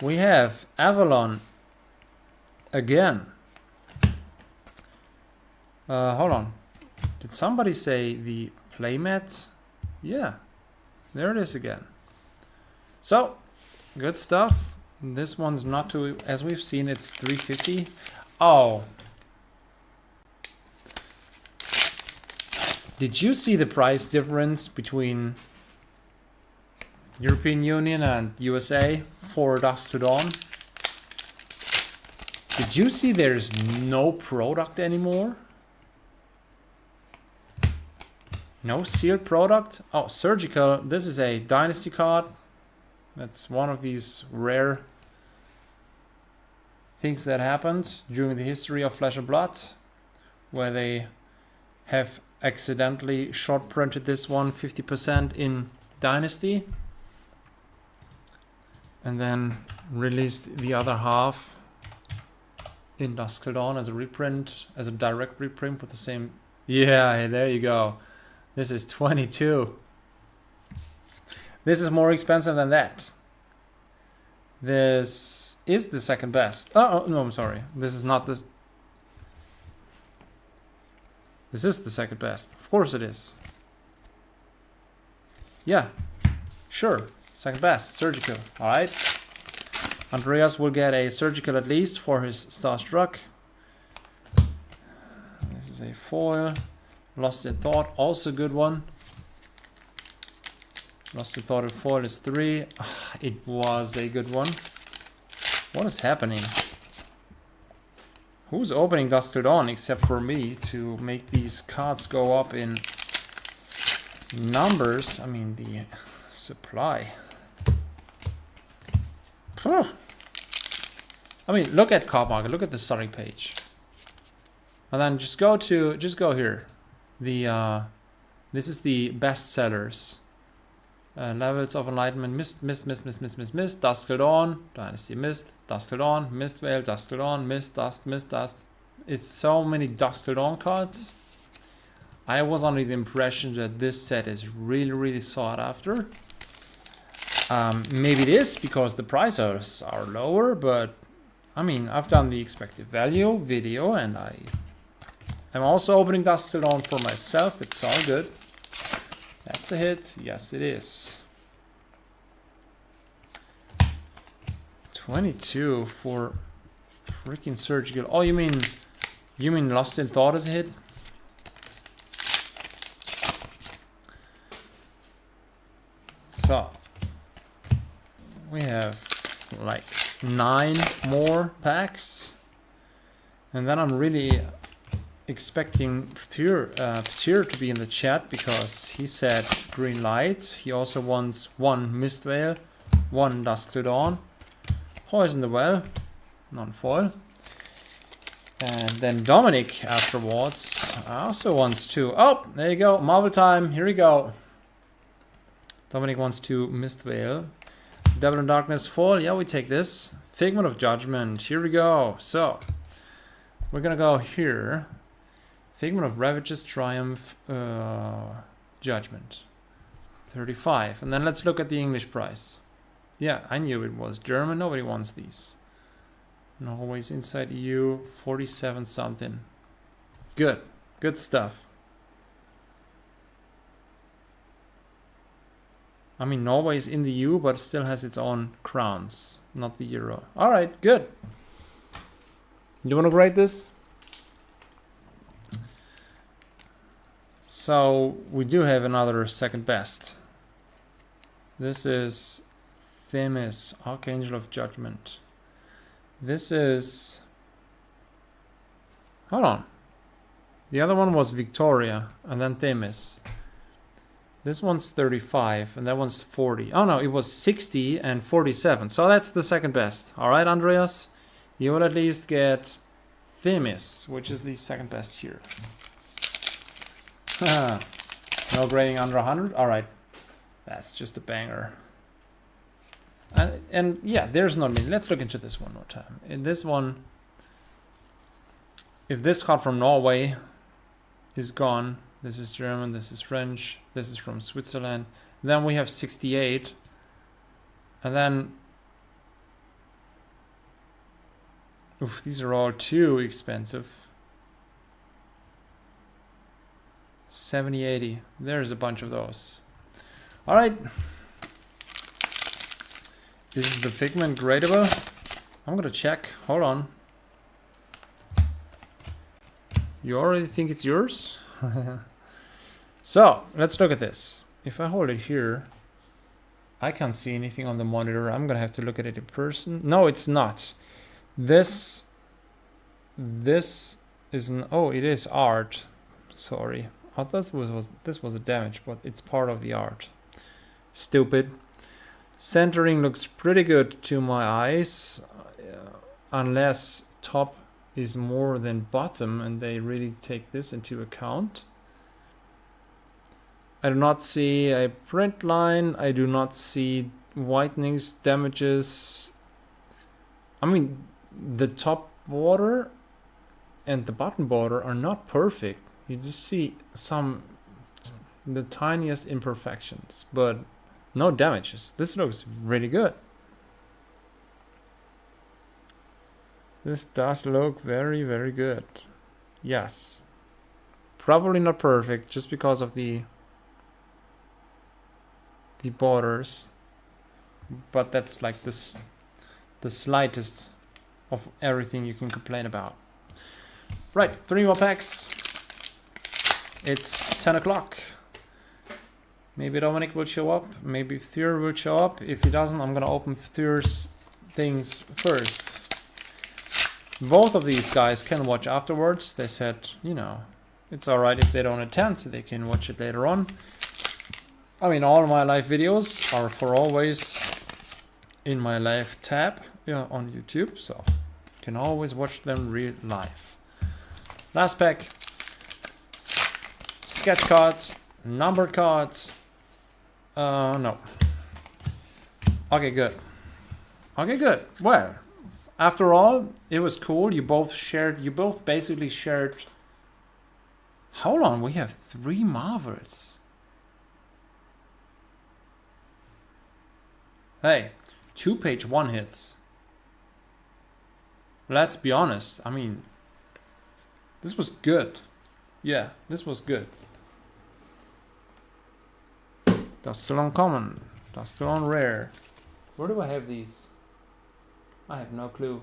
we have Avalon again. Hold on. Did somebody say the playmat? Yeah, there it is again. So good stuff. This one's not too, as we've seen, it's 350. Oh, did you see the price difference between European Union and USA for Dusk to Dawn? Did you see there's no product anymore? No sealed product? Oh, surgical. This is a Dynasty card. That's one of these rare things that happened during the history of Flesh and Blood, where they have accidentally short printed this one 50% in Dynasty and then released the other half in Dusk Till Dawn as a reprint, as a direct reprint with the same. Yeah, there you go. This is 22. This is more expensive than that. This is the second best. Oh, no, I'm sorry. This is not this. This is the second best. Of course it is. Yeah, sure. Second best. Surgical. All right. Andreas will get a surgical at least for his Starstruck. This is a foil. Lost in Thought, also a good one. Lost in Thought in foil is 3. It was a good one. What is happening? Who's opening Dusk Till Dawn except for me to make these cards go up in numbers? I mean, the supply. I mean, look at Card Market. Look at the starting page, and then just go here. This is the best sellers. Levels of Enlightenment, Mist, Dusk Till Dawn, Dynasty Mist, Dusk Till Dawn, MISTVEIL, Dusk Till Dawn, Mist, Dust. It's so many Dusk Till Dawn cards. I was under the impression that this set is really sought after. Maybe it is because the prices are lower, but I mean, I've done the expected value video and I'm also opening Dusk Till Dawn for myself. It's all good. That's a hit. Yes, it is. 22 for freaking surgical. Oh, you mean Lost in Thought is a hit? So we have like 9 more packs, and then I'm really expecting thyr to be in the chat because he said green light. He also wants 1 MISTVEIL, 1 Dusk to Dawn, Poison the Well, non-foil, and then Dominik afterwards also wants 2. Oh, there you go, Marvel time. Here we go. Dominik wants 2 MISTVEIL. Devil in Darkness foil. Yeah, we take this. Figment of Judgment. Here we go. So we're gonna go here. Figment of Ravage's Triumph, Judgment, 35. And then let's look at the English price. Yeah, I knew it was German. Nobody wants these. Norway's inside EU, 47 something. Good. Good stuff. I mean, Norway is in the EU, but still has its own crowns, not the euro. All right, good. You want to grade this? So we do have another second best. This is Themis, Archangel of Judgment. This is... Hold on. The other one was Victoria, and then Themis. This one's 35, and that one's 40. Oh no, it was 60 and 47. So that's the second best. All right, Andreas? You will at least get Themis, which is the second best here. No grading under 100? All right. That's just a banger. And yeah, there's no limit. Let's look into this one more time. In this one, if this card from Norway is gone, this is German, this is French, this is from Switzerland, then we have 68. And then, oof, these are all too expensive. 70, 80. There's a bunch of those. All right. This is the Figment gradable. I'm gonna check. Hold on. You already think it's yours? So let's look at this. If I hold it here, I can't see anything on the monitor. I'm gonna have to look at it in person. No, it's not. This is an, oh, it is art. Sorry. I thought this was a damage, but it's part of the art. Stupid. Centering looks pretty good to my eyes, unless top is more than bottom and they really take this into account. I do not see a print line. I do not see whitenings, damages. I mean, the top border and the bottom border are not perfect. You just see the tiniest imperfections, but no damages. This looks really good. This does look very, very good. Yes. Probably not perfect just because of the borders, but that's like this, the slightest of everything you can complain about. Right, 3 more packs. It's 10 o'clock. Maybe Dominik will show up. Maybe Thyr will show up. If he doesn't, I'm gonna open Thyr's things first. Both of these guys can watch afterwards. They said, you know, it's alright if they don't attend, so they can watch it later on. I mean, all my live videos are for always in my live tab, yeah, on YouTube, so you can always watch them real live. Last pack. Sketch cards, numbered cards. No. Okay, good. Okay, good. Well, after all, it was cool. You both basically shared. Hold on, we have 3 Marvels. Hey, 2 page 1 hits. Let's be honest. I mean, this was good. Yeah, this was good. That's still uncommon. That's still on rare. Where do I have these? I have no clue.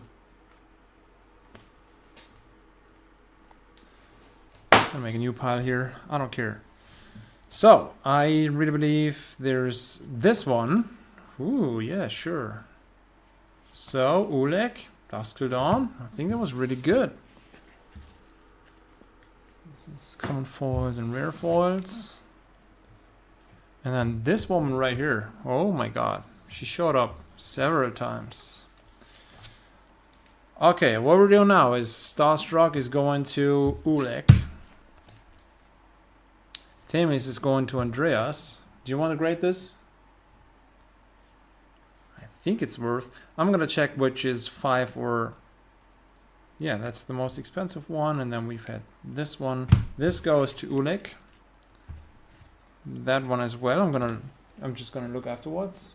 I'll make a new pile here. I don't care. So I really believe there's this one. Ooh, yeah, sure. So ulek, DUSK till dawn. I think that was really good. This is common foils and rare foils. And then this woman right here. Oh my god. She showed up several times. Okay, what we're doing now is Starstruck is going to ulek. Themis is going to Andreas. Do you want to grade this? I think it's worth. I'm going to check which is 5 or... Yeah, that's the most expensive one. And then we've had this one. This goes to ulek. That one as well. I'm just gonna look afterwards.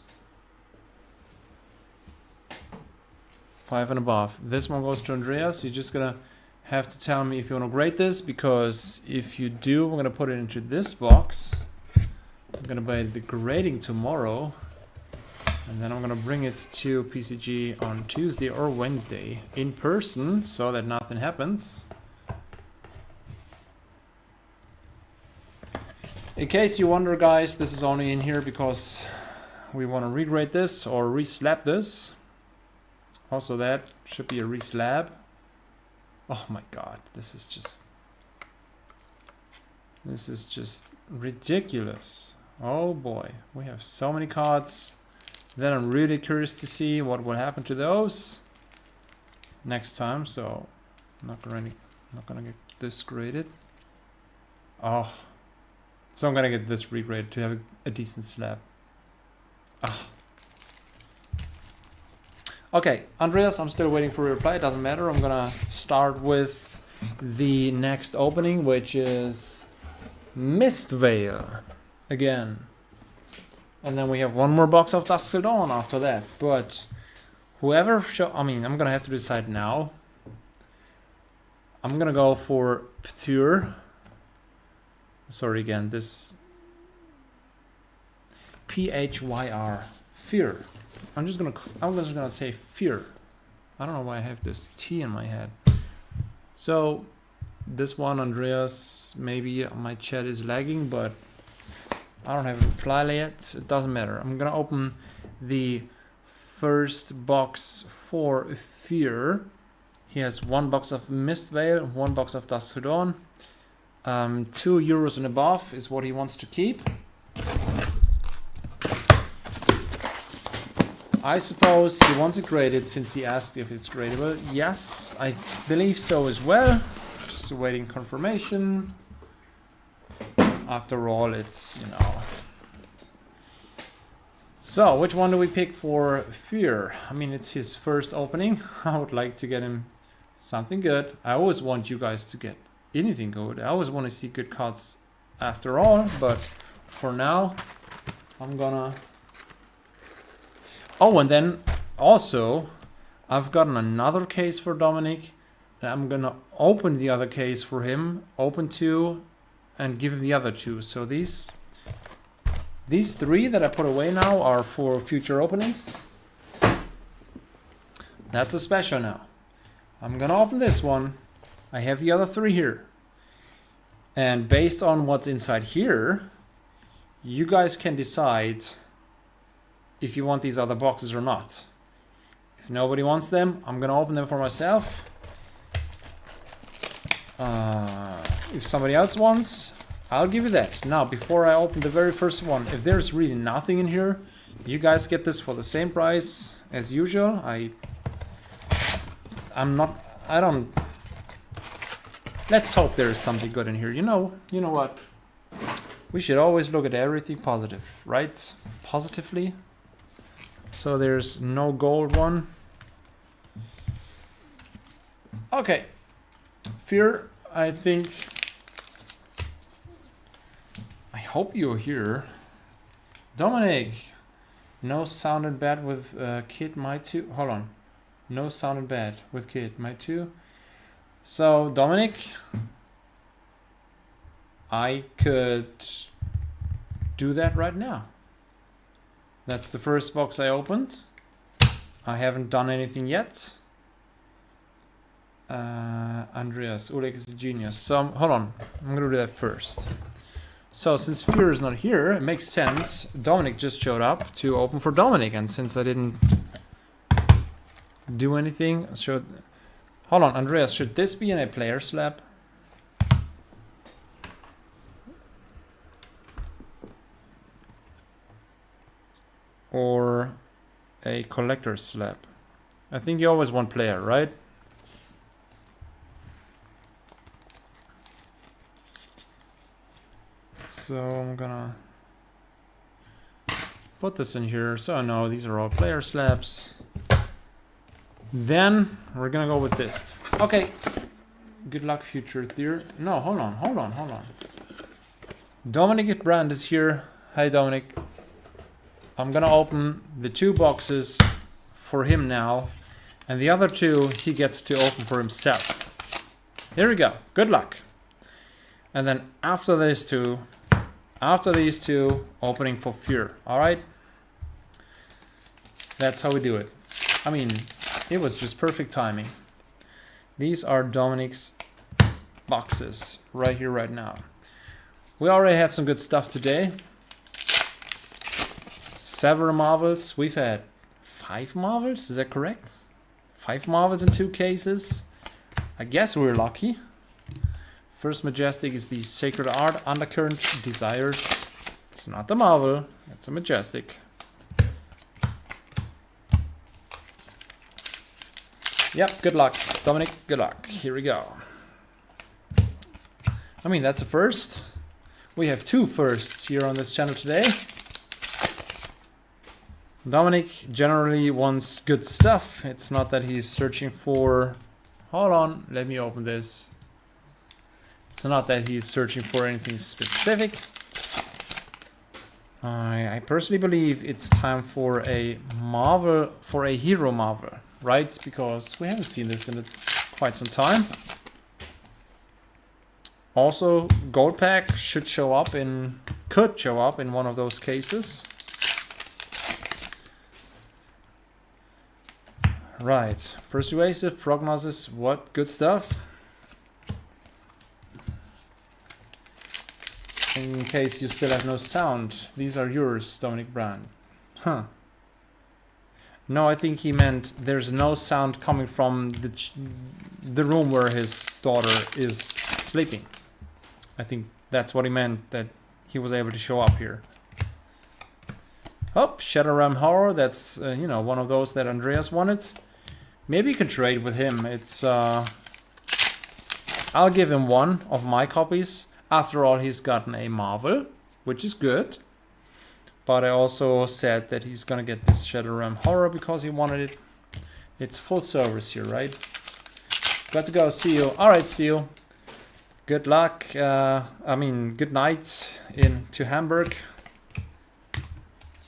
5 and above. This one goes to Andreas. You're just gonna have to tell me if you want to grade this, because if you do, we're gonna put it into this box. I'm gonna buy the grading tomorrow, and then I'm gonna bring it to PCG on Tuesday or Wednesday in person, so that nothing happens. In case you wonder, guys, this is only in here because we want to regrade this or reslab this. Also, that should be a reslab. Oh my god, this is just ridiculous. Oh boy, we have so many cards. Then I'm really curious to see what will happen to those next time. So I'm not gonna get this graded. Oh. So I'm gonna get this regraded to have a decent slab. Ah. Okay, Andreas, I'm still waiting for a reply. It doesn't matter. I'm gonna start with the next opening, which is MISTVEIL again. And then we have one more box of DUSK till dawn after that. But whoever I'm gonna have to decide now. I'm gonna go for thyr. Sorry again, this PHYR, fear. I'm just gonna say fear. I don't know why I have this T in my head. So this one, Andreas, maybe my chat is lagging, but I don't have a reply yet. It doesn't matter. I'm gonna open the first box for thyr. He has one box of MISTVEIL, one box of DUSK till dawn. €2 and above is what he wants to keep. I suppose he wants it graded since he asked if it's gradable. Yes, I believe so as well. Just awaiting confirmation. After all, it's, you know. So, which one do we pick for thyr? I mean, it's his first opening. I would like to get him something good. I always want you guys to get anything good. I always want to see good cards after all, but for now I'm gonna... Oh, and then also I've gotten another case for Dominik, and I'm gonna open the other case for him, open 2 and give him the other 2. So these 3 that I put away now are for future openings. That's a special now. I'm gonna open this one. I have the other 3 here. And based on what's inside here, you guys can decide if you want these other boxes or not. If nobody wants them, I'm gonna open them for myself. If somebody else wants, I'll give you that. Now, before I open the very first one, if there's really nothing in here, you guys get this for the same price as usual. Let's hope there is something good in here. You know what? We should always look at everything positive, right? Positively. So there's no gold one. Okay. Fear, I think... I hope you're here. Dominik. No sounded bad with Kid, my 2. Hold on. No sounded bad with Kid, my 2. So, Dominik, I could do that right now. That's the first box I opened. I haven't done anything yet. Andreas, ulek is a genius. So, hold on. I'm going to do that first. So since Thyr is not here, it makes sense. Dominik just showed up to open for Dominik, and since I didn't do anything, hold on, Andreas, should this be in a player slab? Or a collector slab? I think you always want player, right? So I'm gonna put this in here. So no, these are all player slabs. Then we're gonna go with this. Okay. Good luck, future Thyr. No, hold on. Dominik Brand is here. Hi, Dominik. I'm gonna open the 2 boxes for him now, and the other 2 he gets to open for himself. Here we go. Good luck. And then after these two, opening for Thyr. All right. That's how we do it. I mean, it was just perfect timing. These are Dominik's boxes right here, right now. We already had some good stuff today. Several marvels. We've had 5 marvels. Is that correct? 5 marvels in 2 cases. I guess we're lucky. First Majestic is the Sacred Art Undercurrent Desires. It's not the marvel. It's a Majestic. Yep, good luck. Dominik, good luck. Here we go. I mean, that's a first. We have 2 firsts here on this channel today. Dominik generally wants good stuff. It's not that he's searching for... Hold on, let me open this. It's not that he's searching for anything specific. I personally believe it's time for a marvel, for a hero marvel, right? Because we haven't seen this in quite some time. Also, gold pack could show up in one of those cases. Right, persuasive prognosis, what good stuff. In case you still have no sound, these are yours, Dominik Brand. Huh. No, I think he meant there's no sound coming from the room where his daughter is sleeping. I think that's what he meant, that he was able to show up here. Oh, Shadow Realm Horror, that's, you know, one of those that Andreas wanted. Maybe you can trade with him. It's, I'll give him 1 of my copies. After all, he's gotten a Marvel, which is good. But I also said that he's gonna get this Shadow Realm Horror because he wanted it. It's full service here, right? Got to go, see you. All right, see you. Good luck. Good night to Hamburg.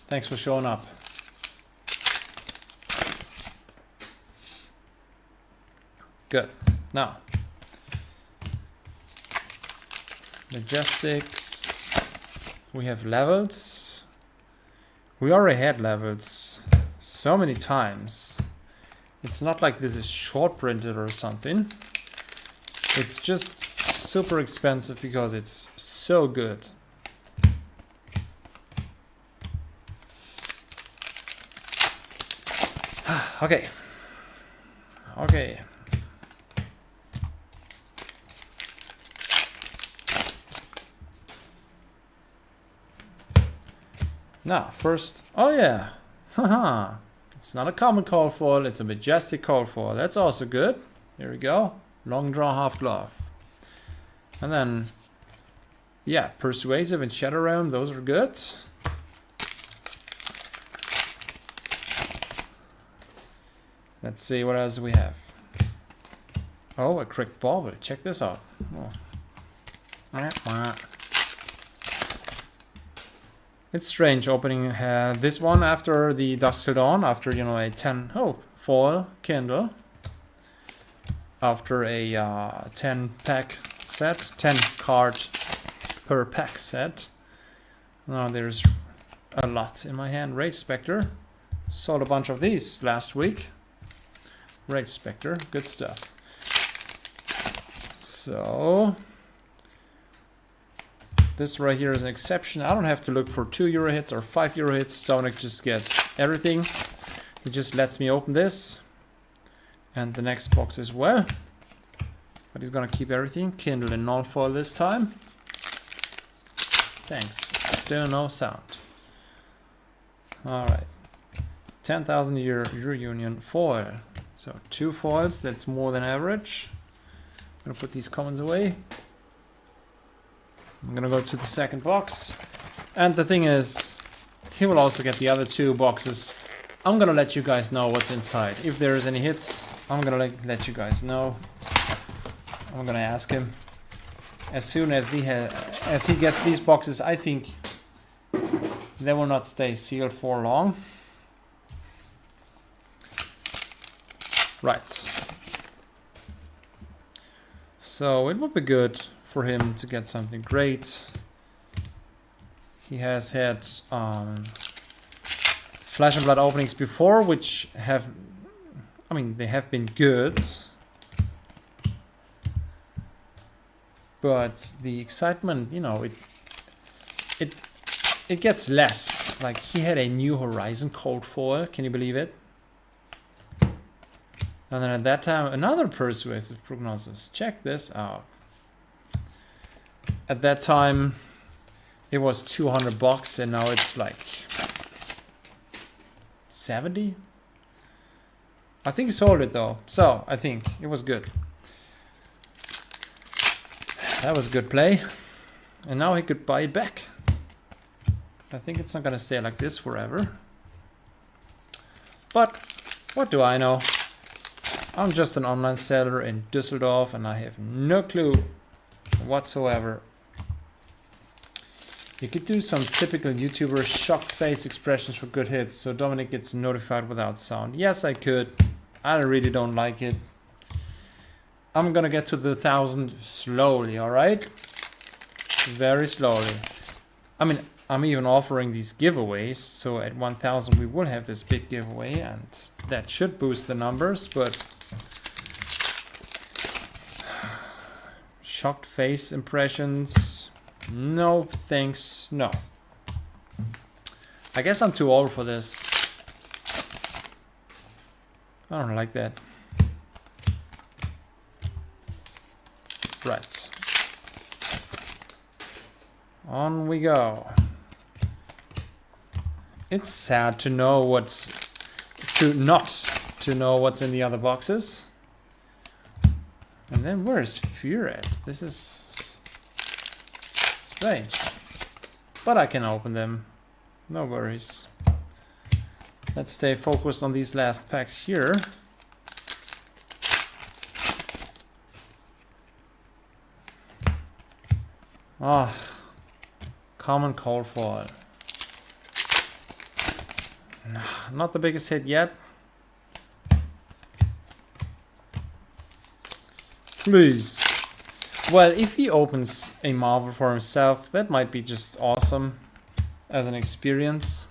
Thanks for showing up. Good. Now, Majestics. We have levels. We already had levels so many times. It's not like this is short printed or something. It's just super expensive because it's so good. Okay. Okay. Now, first, oh yeah, haha, it's not a common call foil, it's a majestic call foil. That's also good. There we go. Long draw, half glove. And then, yeah, persuasive and Shadow Realm, those are good. Let's see what else we have. Oh, a Crick Bauble. Check this out. Oh. It's strange opening this one after the Dusk Till Dawn, after, you know, a 10 foil Kindle, after a 10 pack set, 10 card per pack set. Now there's a lot in my hand. Rage Spectre, sold a bunch of these last week. Rage Spectre, good stuff. So This right here is an exception. I don't have to look for €2 hits or €5 hits. Dominik just gets everything. He just lets me open this and the next box as well. But he's gonna keep everything. Kindle in non-foil this time. Thanks. Still no sound. All right. 10,000 year Union foil. So 2 foils. That's more than average. I'm gonna put these commons away. I'm gonna go to the second box. And the thing is, he will also get the other 2 boxes. I'm gonna let you guys know what's inside. If there is any hits, I'm gonna let you guys know. I'm gonna ask him. As soon as he gets these boxes, I think they will not stay sealed for long. Right. So it would be good for him to get something great. He has had Flesh and Blood openings before, which have, I mean, they have been good. But the excitement, you know, it gets less. Like, he had a New Horizon cold foil, can you believe it? And then at that time, another Persuasive Prognosis. Check this out. At that time, it was $200 and now it's like 70. I think he sold it though, so I think it was good. That was a good play. And now he could buy it back. I think it's not gonna stay like this forever. But what do I know? I'm just an online seller in Düsseldorf and I have no clue whatsoever. You could do some typical YouTuber shocked face expressions for good hits, so Dominik gets notified without sound. Yes, I could. I really don't like it. I'm gonna get to the 1,000 slowly, alright? Very slowly. I mean, I'm even offering these giveaways, so at 1,000 we will have this big giveaway, and that should boost the numbers, but shocked face impressions, no thanks, no. I guess I'm too old for this. I don't like that. Right. On we go. It's sad to know not to know what's in the other boxes. And then where's Thyr at? This is strange. But I can open them. No worries. Let's stay focused on these last packs here. Ah, common cold foil. Not the biggest hit yet. Please. Well, if he opens a Marvel for himself, that might be just awesome as an experience.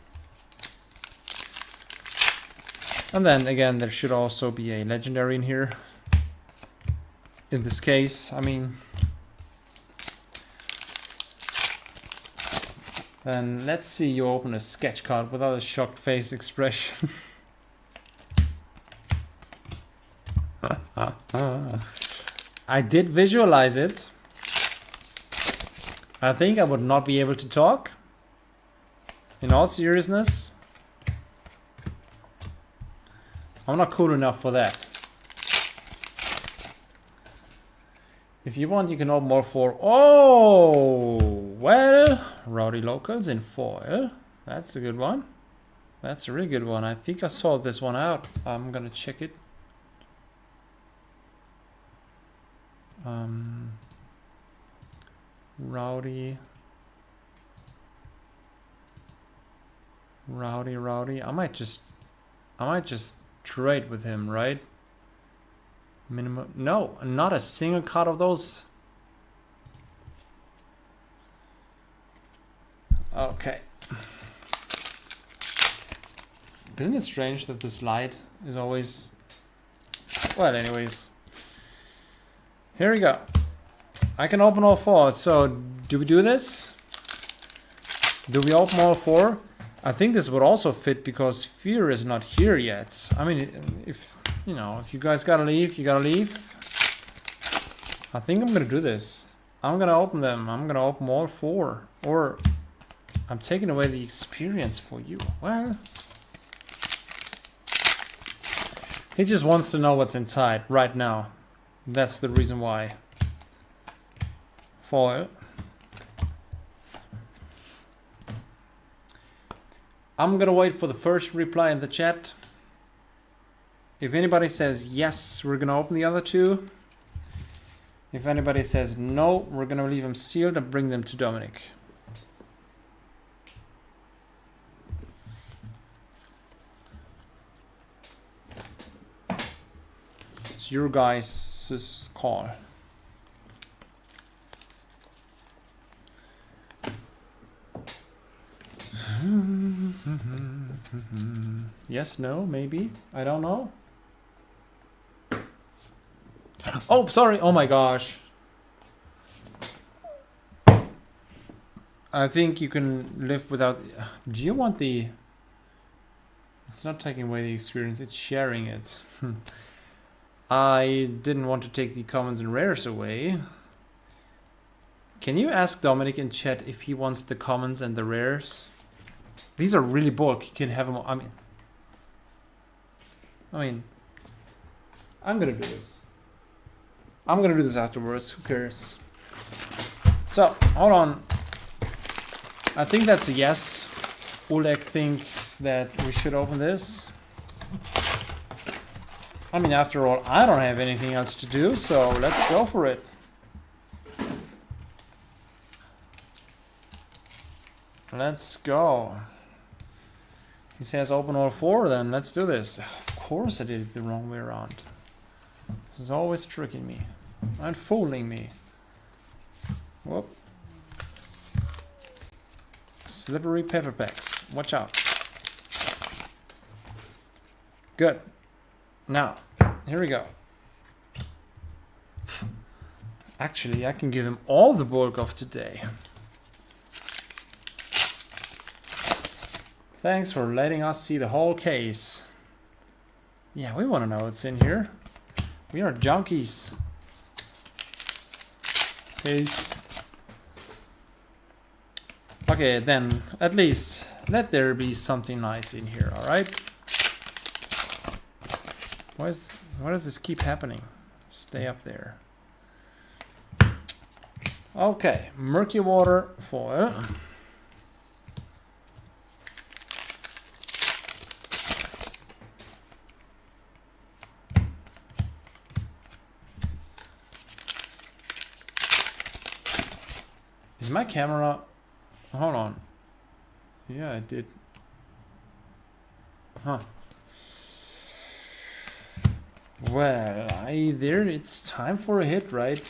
And then again, there should also be a legendary in here. In this case, I mean. Then let's see you open a sketch card without a shocked face expression. I did visualize it. I think I would not be able to talk. In all seriousness. I'm not cool enough for that. If you want, you can open more for... Oh! Well, Rowdy Locals in foil. That's a good one. That's a really good one. I think I saw this one out. I'm gonna check it. Rowdy. I might just trade with him, right? Minimum. No, not a single card of those. Okay. Isn't it strange that this light is always... Well, anyways. Here we go. I can open all four. So, do we do this? Do we open all 4? I think this would also fit because Thyr is not here yet. I mean, if you know, if you guys gotta leave, you gotta leave. I think I'm gonna do this. I'm gonna open them. I'm gonna open all 4. Or I'm taking away the experience for you. Well, he just wants to know what's inside right now. That's the reason why. Foil. I'm gonna wait for the first reply in the chat. If anybody says yes, we're gonna open the other 2. If anybody says no, we're gonna leave them sealed and bring them to Dominik. It's your guys' call. Yes, no, maybe. I don't know. Oh, sorry. Oh my gosh. I think you can live without... Do you want the... It's not taking away the experience, it's sharing it. I didn't want to take the commons and rares away. Can you ask Dominik in chat if he wants the commons and the rares? These are really bulk. You can have them. I mean, I'm gonna do this. I'm gonna do this afterwards. Who cares? So hold on. I think that's a yes. Ulek thinks that we should open this. I mean, after all, I don't have anything else to do, so let's go for it. Let's go. He says open all 4, then let's do this. Of course I did it the wrong way around. This is always tricking me and fooling me. Whoop. Slippery pepper packs. Watch out. Good. Now, here we go. Actually, I can give him all the bulk of today. Thanks for letting us see the whole case. Yeah, we want to know what's in here. We are junkies. Peace. Okay, then at least let there be something nice in here, alright? Why does this keep happening? Stay up there. Okay, murky water foil. Is my camera... Hold on. Yeah, I did. Huh. Well, it's time for a hit, right?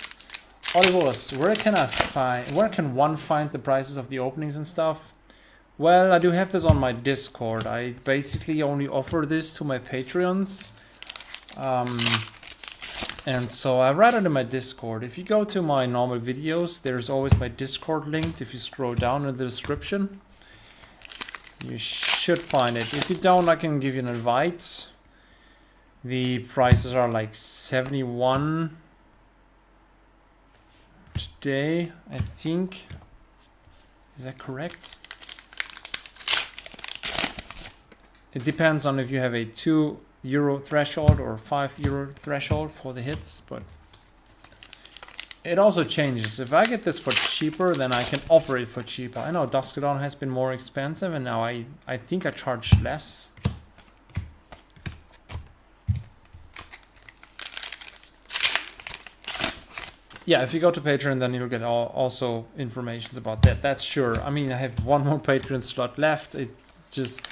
Olivos, where can one find the prices of the openings and stuff? Well, I do have this on my Discord. I basically only offer this to my Patreons. And so I write it in my Discord. If you go to my normal videos, there's always my Discord linked. If you scroll down in the description, you should find it. If you don't, I can give you an invite. The prices are like 71 today, I think. Is that correct? It depends on if you have a €2 threshold or €5 threshold for the hits, but it also changes. If I get this for cheaper, then I can offer it for cheaper. I know DUSK has been more expensive, and now I think I charge less. Yeah, if you go to Patreon, then you'll get also information about that. That's sure. I mean, I have one more Patreon slot left. It's just...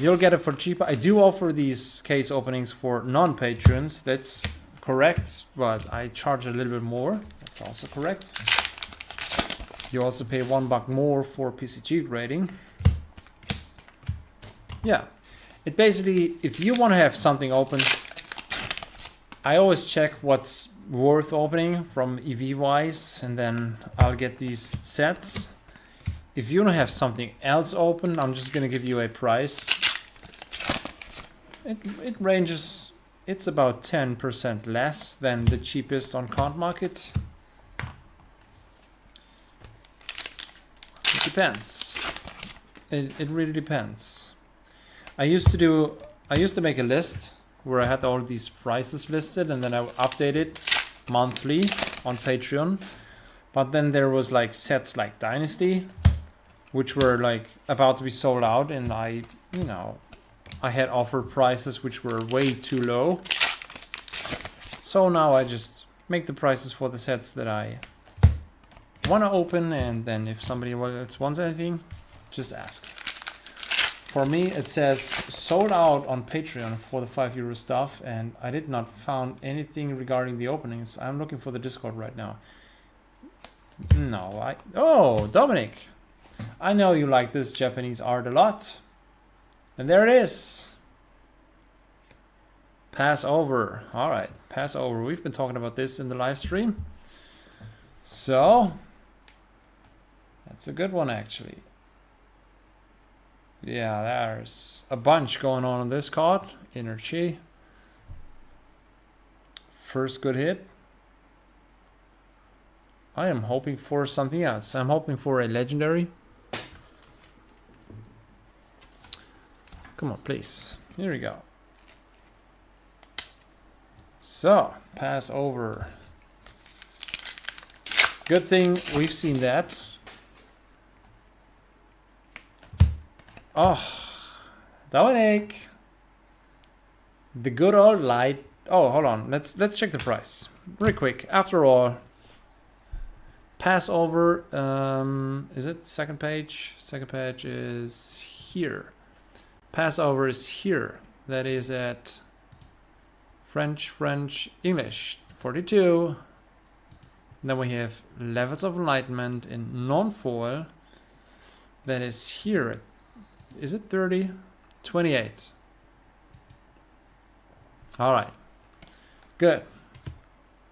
You'll get it for cheaper. I do offer these case openings for non-patrons. That's correct, but I charge a little bit more. That's also correct. You also pay $1 more for PCG grading. Yeah. It basically, if you want to have something open, I always check what's worth opening from EV wise, and then I'll get these sets. if you don't have something else open, I'm just gonna give you a price. It ranges, it's about 10% less than the cheapest on Card Market. It depends. It really depends. I used to make a list where I had all these prices listed, and then I update it monthly on Patreon. But then there was like sets like Dynasty, which were like about to be sold out, and I had offered prices which were way too low. So now I just make the prices for the sets that I want to open, and then if somebody else wants anything, just ask. For me, it says sold out on Patreon for the €5 stuff, and I did not found anything regarding the openings. I'm looking for the Discord right now. No, oh, Dominik, I know you like this Japanese art a lot. And there it is. Pass over. All right, pass over. We've been talking about this in the live stream. So that's a good one, actually. Yeah, there's a bunch going on this card. Energy. First good hit. I am hoping for something else. I'm hoping for a legendary. Come on, please. Here we go. So, pass over. Good thing we've seen that. Oh, Dominik. The good old light. Oh, hold on. Let's check the price real quick. After all, pass over. Is it second page? Second page is here. Passover is here. That is at French, English, 42. Then we have Levels of Enlightenment in non-foil. That is here. Is it 30? 28. All right. Good.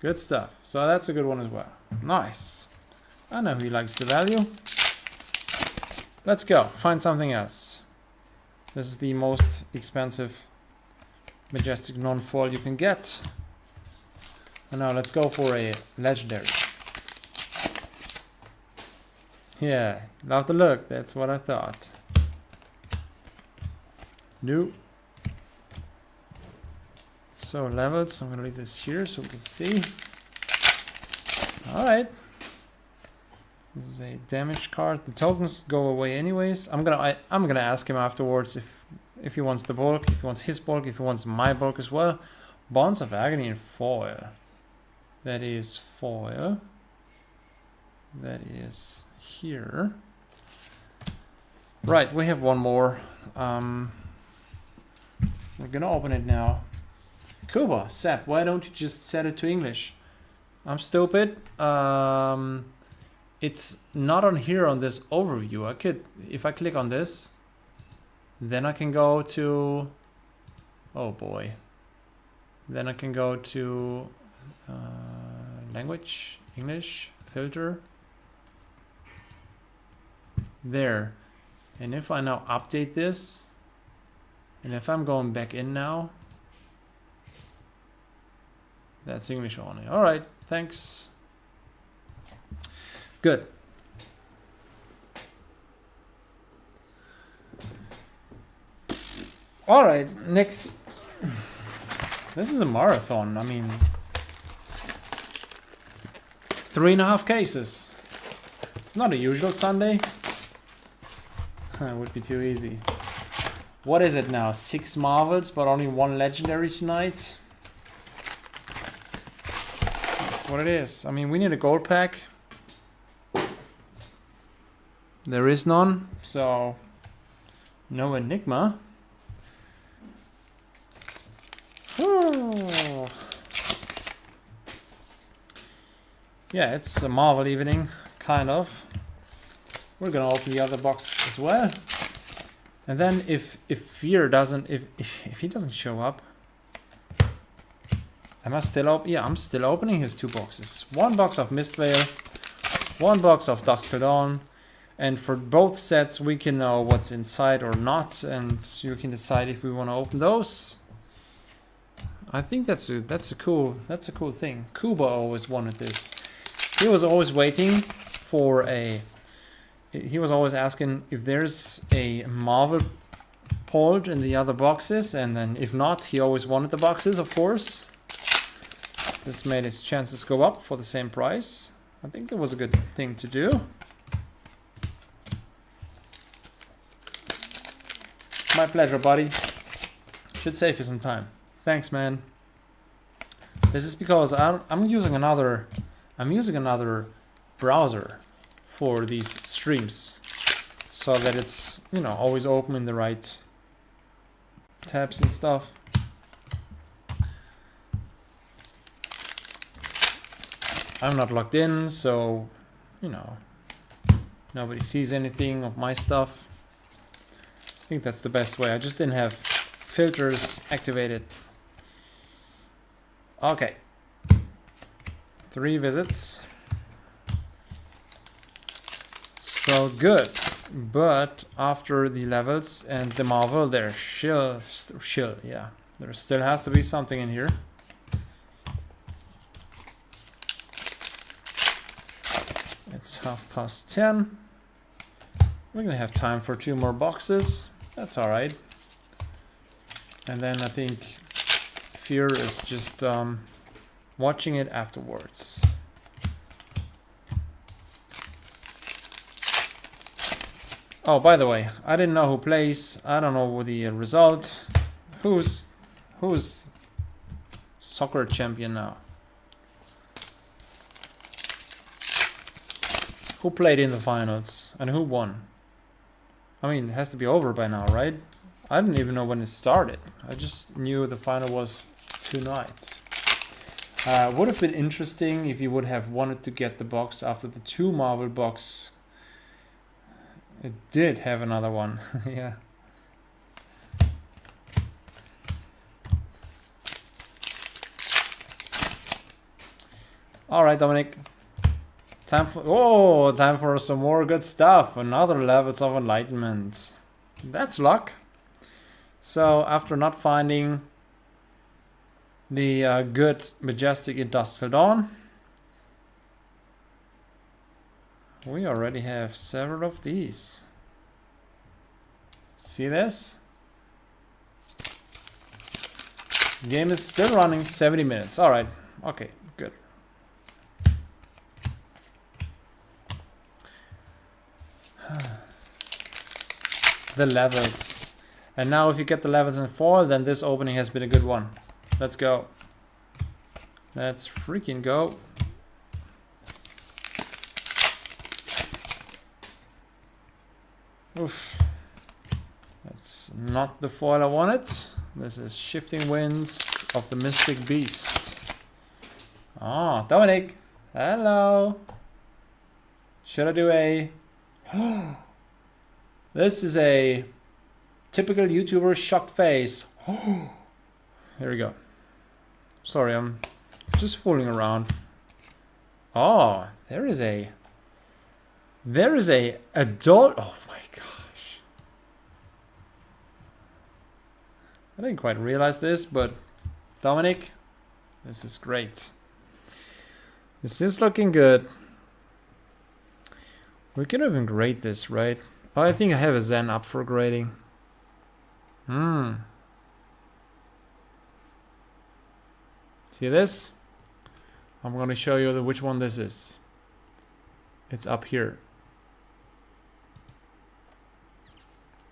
Good stuff. So that's a good one as well. Nice. I know he likes the value. Let's go. Find something else. This is the most expensive Majestic non-foil you can get. And now let's go for a legendary. Yeah, love the look. That's what I thought. New. So levels, I'm gonna leave this here so we can see. All right. This is a damage card. The tokens go away anyways. I'm gonna ask him afterwards if he wants the bulk, if he wants his bulk, if he wants my bulk as well. Bonds of Agony in foil. That is foil. That is here. Right, we have one more. We're gonna open it now. Kuba, Sepp, why don't you just set it to English? I'm stupid. It's not on here on this overview. I could, if I click on this, then I can go to, oh boy. Then I can go to language, English, filter. There. And if I now update this, and if I'm going back in now, that's English only. All right, thanks. Good. All right, next. This is a marathon. I mean, 3.5 cases. It's not a usual Sunday. It would be too easy. What is it now? 6 Marvels, but only 1 Legendary tonight? That's what it is. I mean, we need a gold pack. There is none, so no Enigma. Oh. Yeah, it's a Marvel evening, kind of. We're gonna open the other box as well. And then if Thyr doesn't, if he doesn't show up, am I still open? Yeah, I'm still opening his 2 boxes. 1 box of MISTVEIL, 1 box of Dusk Till Dawn, And for both sets, we can know what's inside or not, and you can decide if we want to open those. I think that's a cool thing. Kuba always wanted this. He was always waiting for he was always asking if there's a Marvel port in the other boxes, and then if not, he always wanted the boxes, of course. This made his chances go up for the same price. I think that was a good thing to do. My pleasure, buddy. Should save you some time. Thanks, man. This is because I'm using another browser for these streams, so that it's, you know, always open in the right tabs and stuff. I'm not logged in, so, you know, nobody sees anything of my stuff. I think that's the best way. I just didn't have filters activated. Okay. 3 visits. So good. But after the levels and the Marvel, there still there still has to be something in here. It's 10:30. We're gonna have time for 2 more boxes. That's all right. And then I think Thyr is just watching it afterwards. Oh, by the way, I didn't know who plays. I don't know the result. Who's soccer champion now? Who played in the finals and who won? I mean, it has to be over by now, right? I didn't even know when it started. I just knew the final was tonight. Would have been interesting if you would have wanted to get the box after the 2 Marvel box. It did have another one. Yeah. All right, Dominik. Time for some more good stuff. Another levels of enlightenment. That's luck. So after not finding the good majestic industrial dawn, we already have several of these. See this? Game is still running 70 minutes. All right. Okay, good. The levels. And now if you get the levels in 4, then this opening has been a good one. Let's go. Let's freaking go. Oof. That's not the foil I wanted. This is Shifting Winds of the Mystic Beast. Ah, Dominik. Hello. Should I do a... This is a typical YouTuber shocked face. Here we go. Sorry, I'm just fooling around. Oh, there is a adult. Oh my gosh. I didn't quite realize this, but Dominik, this is great. This is looking good. We can even grade this, right? Oh, I think I have a Zen up for grading. See this? I'm going to show you which one this is. It's up here.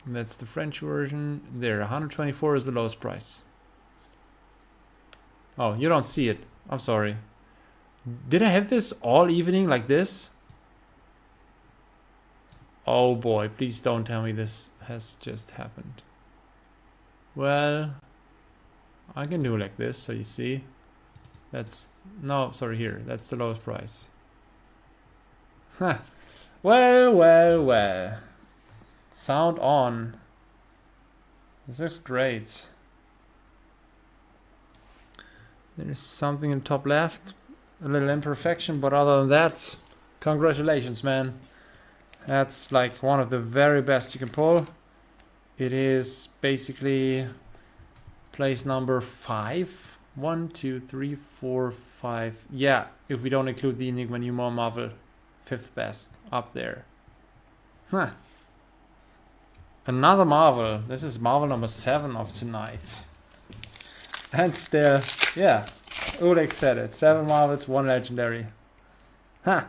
That's the French version. There, 124 is the lowest price. Oh, you don't see it. I'm sorry. Did I have this all evening like this? Oh boy, please don't tell me this has just happened. Well, I can do like this, so you see. That's, no, sorry, here. That's the lowest price. Huh. Well. Sound on. This looks great. There's something in the top left. A little imperfection, but other than that, congratulations, man. That's like one of the very best you can pull. It is basically place number 5. 1, 2, 3, 4, 5. Yeah, if we don't include the Enigma Nemo Marvel, 5th best up there. Huh. Another Marvel. This is Marvel number 7 of tonight. And still, yeah, ulek said it. 7 Marvels, 1 legendary. Huh.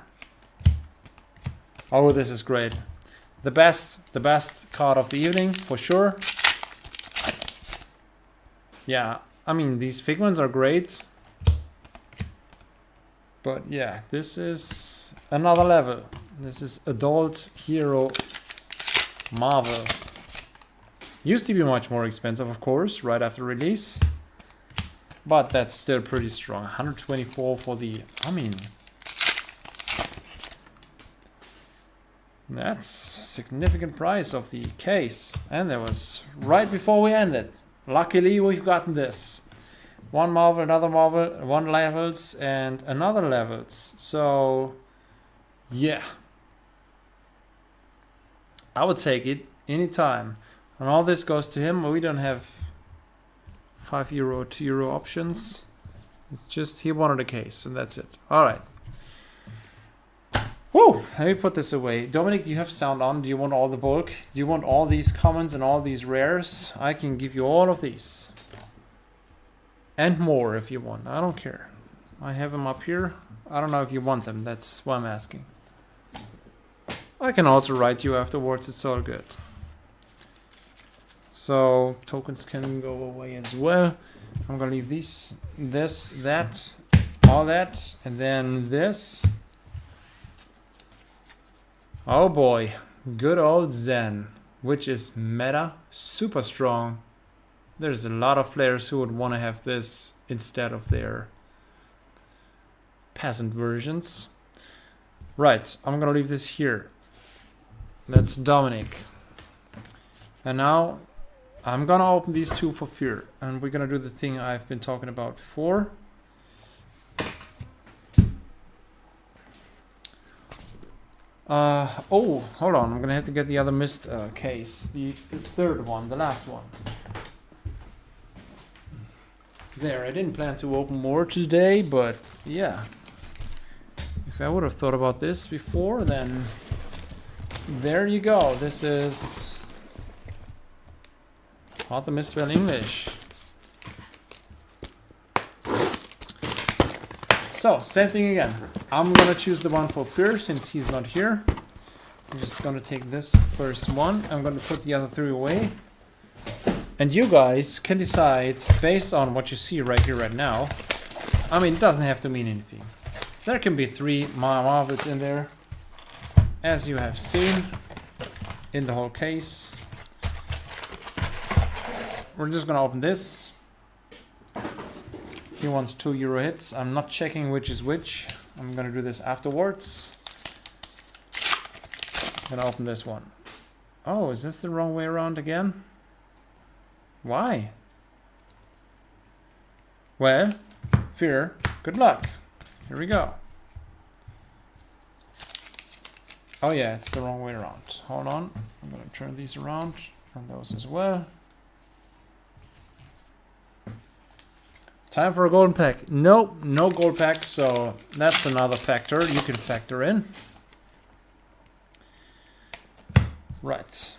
Oh, this is great. The best card of the evening, for sure. Yeah, I mean, these figments are great. But yeah, this is another level. This is adult hero Marvel. Used to be much more expensive, of course, right after release. But that's still pretty strong. 124 for the, I mean, that's a significant price of the case. And that was right before we ended. Luckily, we've gotten this. 1 Marvel, another Marvel, 1 levels, and another levels. So, yeah. I would take it anytime. And all this goes to him. We don't have €5, €2 options. It's just he wanted a case, and that's it. All right. Woo! Let me put this away. Dominic, do you have sound on? Do you want all the bulk? Do you want all these commons and all these rares? I can give you all of these. And more if you want. I don't care. I have them up here. I don't know if you want them. That's what I'm asking. I can also write you afterwards. It's all good. So tokens can go away as well. I'm gonna leave these, this, that, all that, and then this. Oh boy, good old Zen, which is meta, super strong. There's a lot of players who would want to have this instead of their peasant versions. Right, I'm gonna leave this here. That's Dominic. And now I'm gonna open these 2 for Thyr, and we're gonna do the thing I've been talking about before. Oh, hold on. I'm gonna have to get the other mist case, the 3rd one, the last one. There, I didn't plan to open more today, but yeah. If I would have thought about this before, then there you go. This is not the MISTVEIL English. So, same thing again. I'm gonna choose the one for Thyr since he's not here. I'm just gonna take this first one. I'm gonna put the other 3 away. And you guys can decide based on what you see right here, right now. I mean, it doesn't have to mean anything. There can be 3 Marvels in there, as you have seen in the whole case. We're just gonna open this. He wants 2 euro hits. I'm not checking which is which. I'm gonna do this afterwards. I'm gonna open this one. Oh, is this the wrong way around again? Why? Well, Thyr, good luck. Here we go. Oh yeah, it's the wrong way around. Hold on. I'm gonna turn these around and those as well. Time for a golden pack. Nope, no gold pack, so that's another factor you can factor in. Right.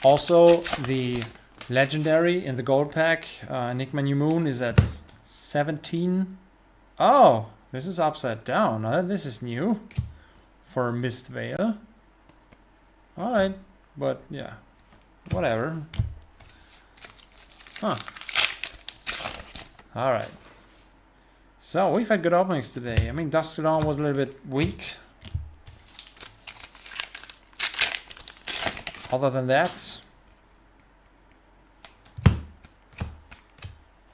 Also, the legendary in the gold pack, Enigma New Moon, is at 17. Oh, this is upside down. This is new for MISTVEIL. Alright, but yeah, whatever. Huh. Alright. So, we've had good openings today. I mean, DUSK was a little bit weak. Other than that,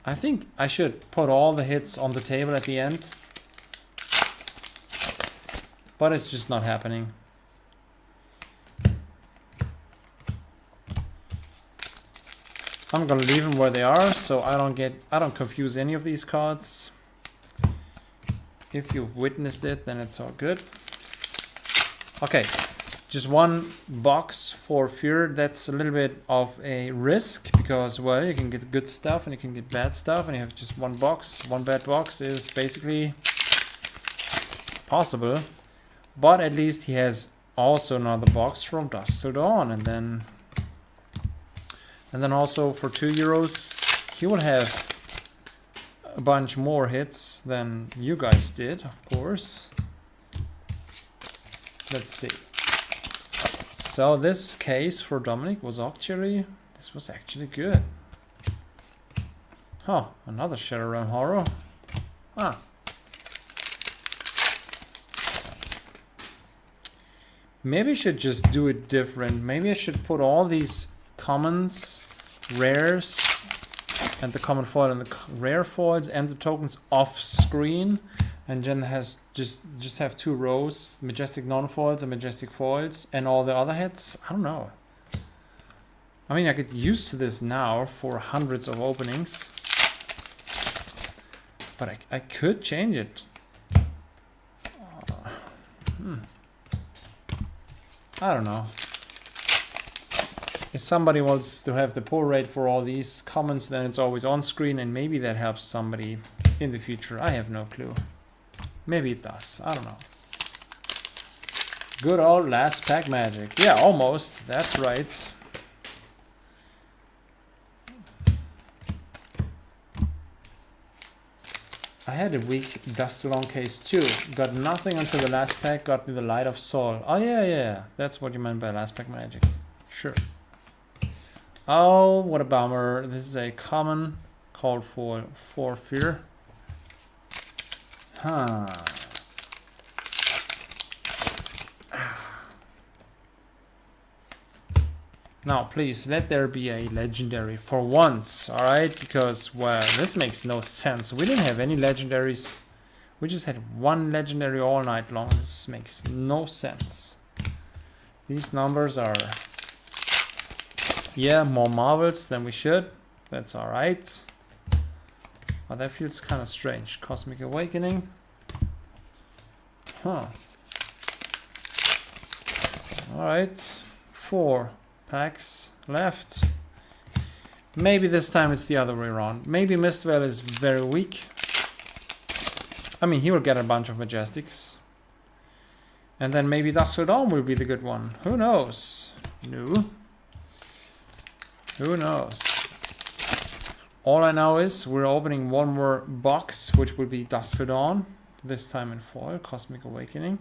I think I should put all the hits on the table at the end. But it's just not happening. I'm gonna leave them where they are so I don't confuse any of these cards. If you've witnessed it, then it's all good. Okay, just one box for thyr. That's a little bit of a risk because, well, you can get good stuff and you can get bad stuff, and you have just one box. One bad box is basically possible, but at least he has also another box from Dusk Till Dawn, and then also for €2 he will have a bunch more hits than you guys did, of course. Let's see. So this case for Dominik was actually good. Huh, another Shadow Realm Horror. Huh. Maybe I should just do it different. Maybe I should put all these commons, rares, and the common foil and the rare foils and the tokens off screen, and then has just have 2 rows, majestic non-foils and majestic foils, and all the other hits. I don't know. I mean, I get used to this now for hundreds of openings, but I could change it. I don't know. If somebody wants to have the pull rate for all these comments, then it's always on screen, and maybe that helps somebody in the future. I have no clue. Maybe it does. I don't know. Good old last pack magic. Yeah, almost. That's right. I had a weak Dusk Till Dawn case too. Got nothing until the last pack got me the Light of Soul. Oh yeah. That's what you meant by last pack magic. Sure. Oh, what a bummer. This is a common call for thyr. Huh. Now, please, let there be a legendary for once, alright? Because, well, this makes no sense. We didn't have any legendaries. We just had one legendary all night long. This makes no sense. These numbers are, yeah, more marvels than we should. That's alright. But that feels kind of strange. Cosmic Awakening. Huh. Alright. 4 packs left. Maybe this time it's the other way around. Maybe MISTVEIL is very weak. I mean, he will get a bunch of Majestics. And then maybe Dusk Till Dawn will be the good one. Who knows? No. Who knows? All I know is we're opening one more box, which will be Dusk Till Dawn. This time in foil, Cosmic Awakening.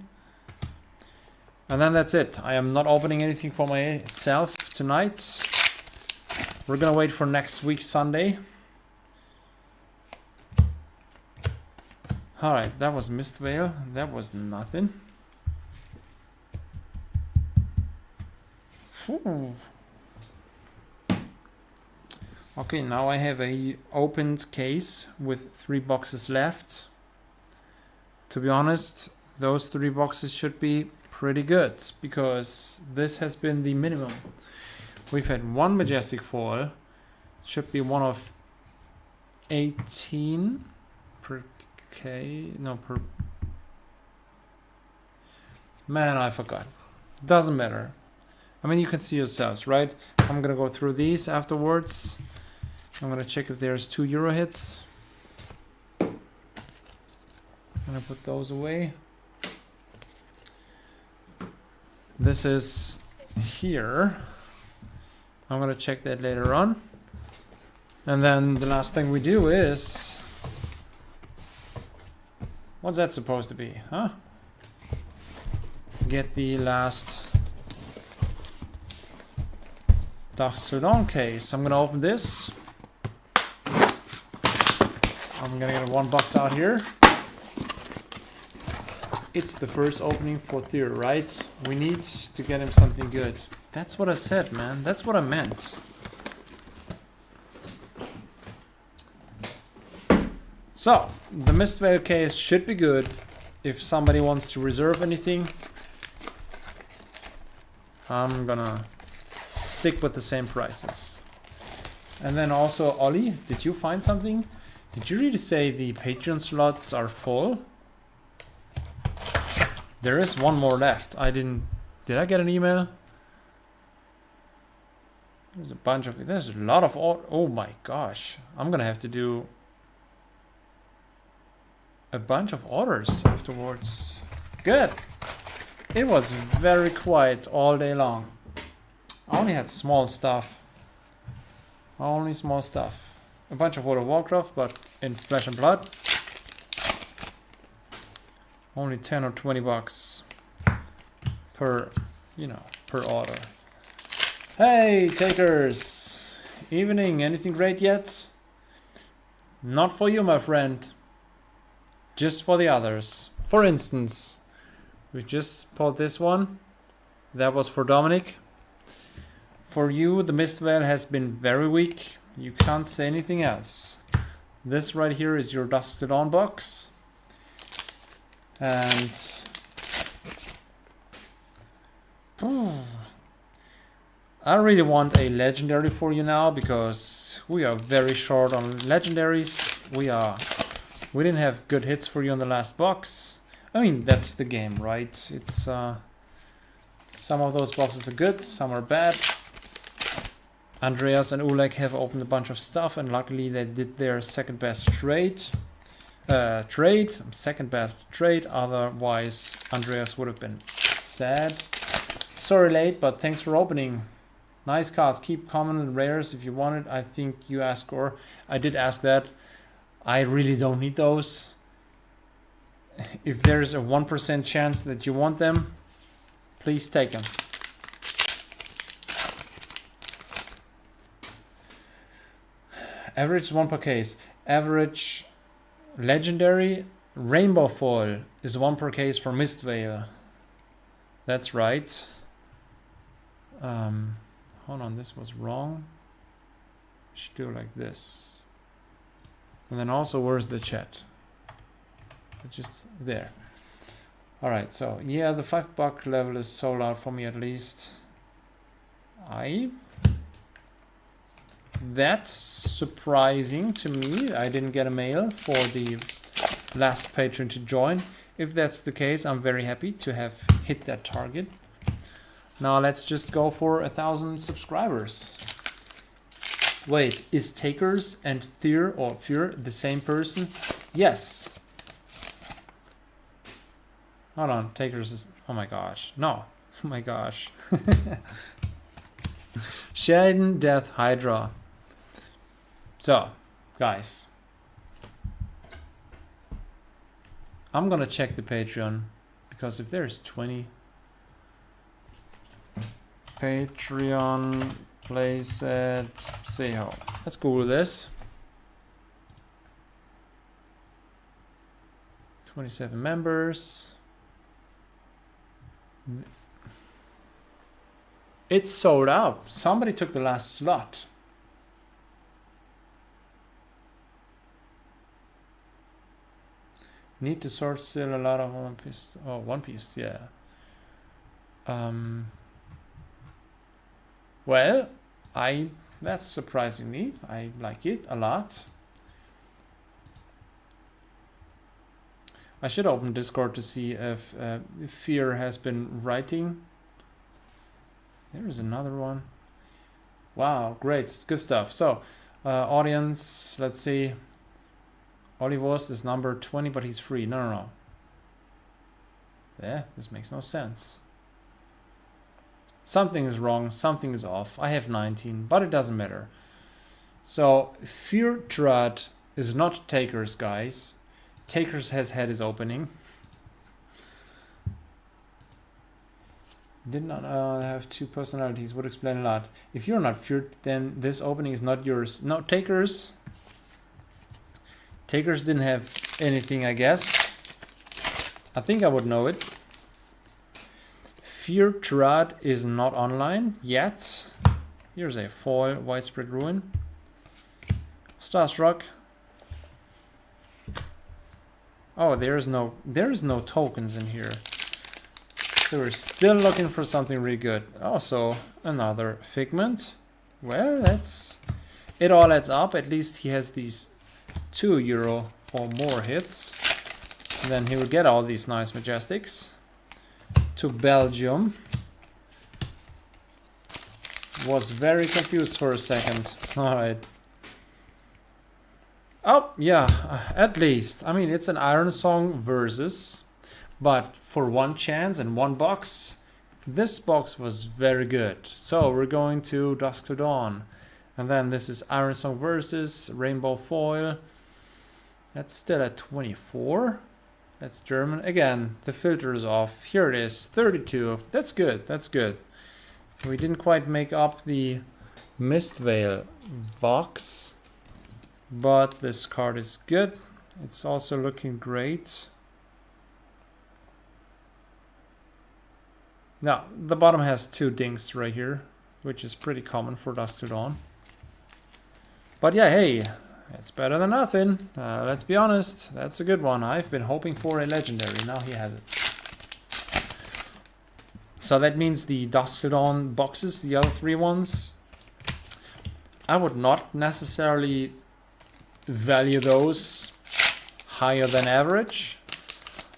And then that's it. I am not opening anything for myself tonight. We're gonna wait for next week, Sunday. Alright, that was MISTVEIL. That was nothing. Ooh. Okay, now I have a opened case with 3 boxes left. To be honest, those 3 boxes should be pretty good, because this has been the minimum. We've had 1 majestic foil. It should be one of 18 per K. No, per. Man, I forgot. Doesn't matter. I mean, you can see yourselves, right? I'm gonna go through these afterwards. I'm gonna check if there's €2 hits. I'm gonna put those away. This is here. I'm gonna check that later on. And then the last thing we do is, what's that supposed to be, huh? Get the last Dusk Till Dawn case. I'm gonna open this. I'm gonna get 1 box out here. It's the first opening for thyr, right? We need to get him something good. That's what I said, man. That's what I meant. So, the MISTVEIL case should be good. If somebody wants to reserve anything, I'm gonna stick with the same prices. And then also, Ollie, did you find something? Did you really say the Patreon slots are full? There is one more left. Did I get an email? There's a bunch of, there's a lot of, oh my gosh. I'm gonna have to do a bunch of orders afterwards. Good. It was very quiet all day long. I only had small stuff. Only small stuff. A bunch of World of Warcraft, but in Flesh and Blood. Only 10 or 20 bucks per, you know, per order. Hey, takers. Evening. Anything great yet? Not for you, my friend. Just for the others. For instance, we just bought this one. That was for Dominik. For you, the MISTVEIL has been very weak. You can't say anything else. This right here is your Dusk to Dawn box. And I really want a legendary for you now because we are very short on legendaries. We didn't have good hits for you on the last box. I mean, that's the game, right? It's some of those boxes are good, some are bad. Andreas and Ulek have opened a bunch of stuff, and luckily they did their second best trade. Second best trade. Otherwise, Andreas would have been sad. Sorry late, but thanks for opening. Nice cards. Keep common and rares if you want it. I think you asked, or I did ask that. I really don't need those. If there's a 1% chance that you want them, please take them. Average is 1 per case. Average legendary rainbow foil is 1 per case for MISTVEIL. That's right. Hold on, this was wrong. I should do it like this. And then also, where's the chat? Just there. All right, so yeah, the $5 level is sold out for me at least. That's surprising to me. I didn't get a mail for the last patron to join. If that's the case, I'm very happy to have hit that target. Now let's just go for 1,000 subscribers. Wait, is Takers and Thyr or Thyr the same person? Yes. Hold on, Takers is, oh my gosh, no, oh my gosh. Sheldon Death Hydra. So, guys, I'm gonna check the Patreon because if there's 20 Patreon playset-seho. Let's Google this. 27 members. It's sold out. Somebody took the last slot. Need to sort still a lot of One Piece. Oh, One Piece, yeah. Well, that's surprisingly, I like it a lot. I should open Discord to see if Fear has been writing. There's another one. Wow, great, good stuff. So, audience, let's see. Olivos is number 20, but he's free. No. Yeah, this makes no sense. Something is wrong, something is off. I have 19, but it doesn't matter. So, Fear Trad is not Takers, guys. Takers has had his opening. Did not have two personalities, would explain a lot. If you're not Fear, then this opening is not yours. No, Takers. Takers didn't have anything, I guess. I think I would know it. Fear Trad is not online yet. Here's a foil Widespread Ruin. Starstruck. Oh, there is no tokens in here. So we're still looking for something really good. Also, another Figment. Well, it all adds up. At least he has these €2 or more hits. And then he will get all these nice Majestics. to Belgium. Was very confused for a second. All right. Oh, yeah, at least. I mean, it's an Iron Song versus, but for one chance and one box, this box was very good. So we're going to Dusk to Dawn. And then this is Iron Song versus Rainbow Foil. That's still at 24. That's German. Again, the filter is off. Here it is, 32. That's good, that's good. We didn't quite make up the MISTVEIL box, but this card is good. It's also looking great. Now, the bottom has 2 dinks right here, which is pretty common for Dusk to Dawn. But yeah, hey, it's better than nothing. Let's be honest, that's a good one. I've been hoping for a legendary, now he has it. So that means the Dusk to Dawn boxes, the other 3 ones, I would not necessarily value those higher than average.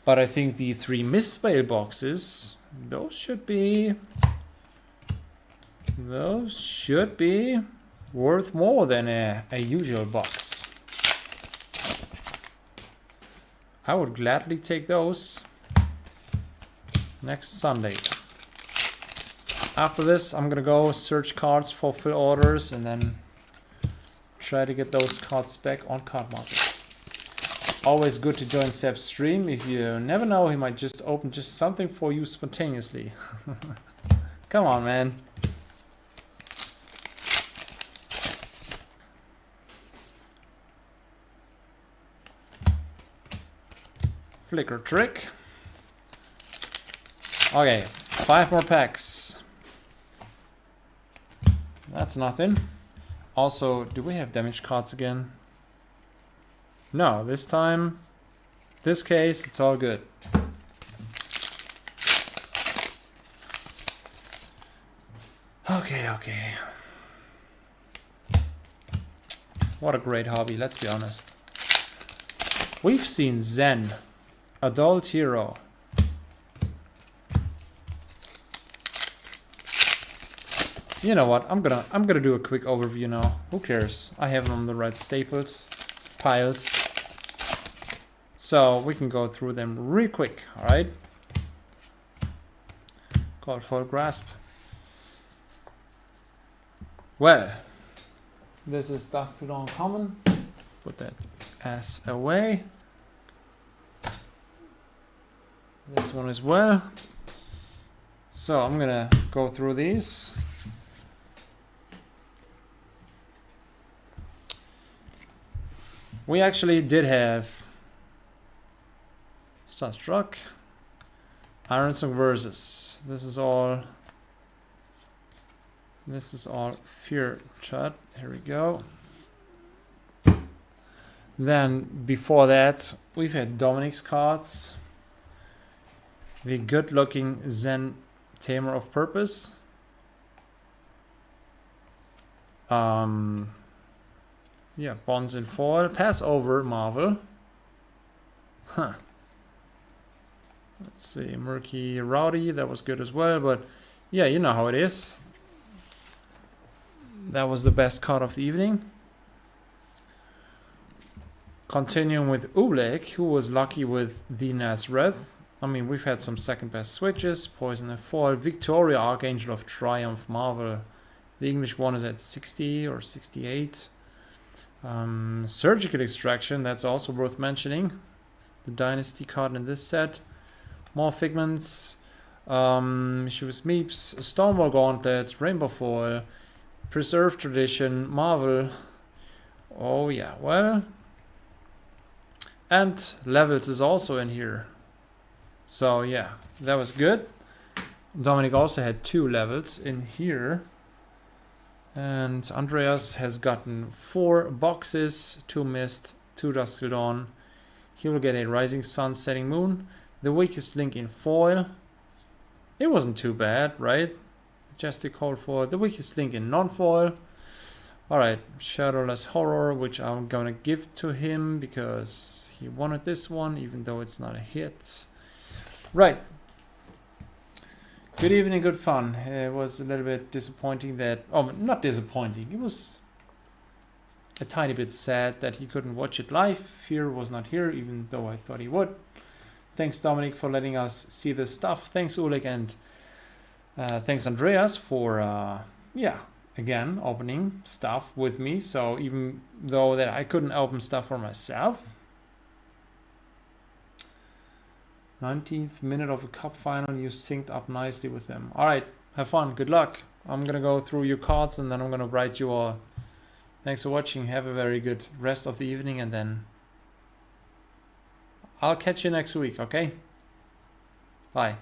But I think the 3 MISTVEIL boxes, those should be worth more than a usual box. I would gladly take those next Sunday. After this, I'm gonna go search cards for fill orders and then try to get those cards back on Card Market. Always good to join Seb's stream. If you never know, he might just open just something for you spontaneously. Come on, man. Flicker trick. Okay, 5 more packs. That's nothing. Also, do we have damage cards again? No, this time, this case, it's all good. Okay. What a great hobby, let's be honest. We've seen Zen, Adult Hero. You know what? I'm gonna do a quick overview now. Who cares? I have them on the right staples piles, so we can go through them real quick. All right. Call for grasp. Well, this is Dusk to Dawn common. Put that ass away. This one as well. So I'm gonna go through these. We actually did have Starstruck, Iron Song versus. This is all Fear Chat. Here we go. Then before that, we've had Dominik's cards. The good-looking Zen Tamer of Purpose. Yeah, Bonds in foil. Pass over Marvel. Huh. Let's see. Murky Rowdy. That was good as well. But yeah, you know how it is. That was the best card of the evening. Continuing with Ulek, who was lucky with the Nazareth. I mean, we've had some second best switches. Poison and foil. Victoria, Archangel of Triumph, Marvel. The English one is at 60 or 68. Surgical Extraction, that's also worth mentioning. The Dynasty card in this set. More figments. Mischievous Meeps, Stonewall Gauntlet, Rainbow Foil, Preserved Tradition, Marvel. Oh yeah, well. And Levels is also in here. So yeah, that was good. Dominik also had 2 levels in here. And Andreas has gotten 4 boxes, 2 Mist, 2 Dusk to Dawn. He will get a Rising Sun, Setting Moon. The Weakest Link in foil. It wasn't too bad, right? Majestic Hold foil. The Weakest Link in non-foil. Alright, Shadowless Horror, which I'm gonna give to him because he wanted this one, even though it's not a hit. Right. Good evening, good fun. It was a little bit disappointing that, oh, not disappointing. It was a tiny bit sad that he couldn't watch it live. Thyr was not here, even though I thought he would. Thanks, Dominik, for letting us see this stuff. Thanks, Ulek, and thanks, Andreas, for, yeah, again, opening stuff with me. So even though that I couldn't open stuff for myself. 19th minute of a cup final, you synced up nicely with them. All right, have fun, good luck. I'm gonna go through your cards and then I'm gonna write you all. Thanks for watching, have a very good rest of the evening, and then I'll catch you next week, okay? Bye.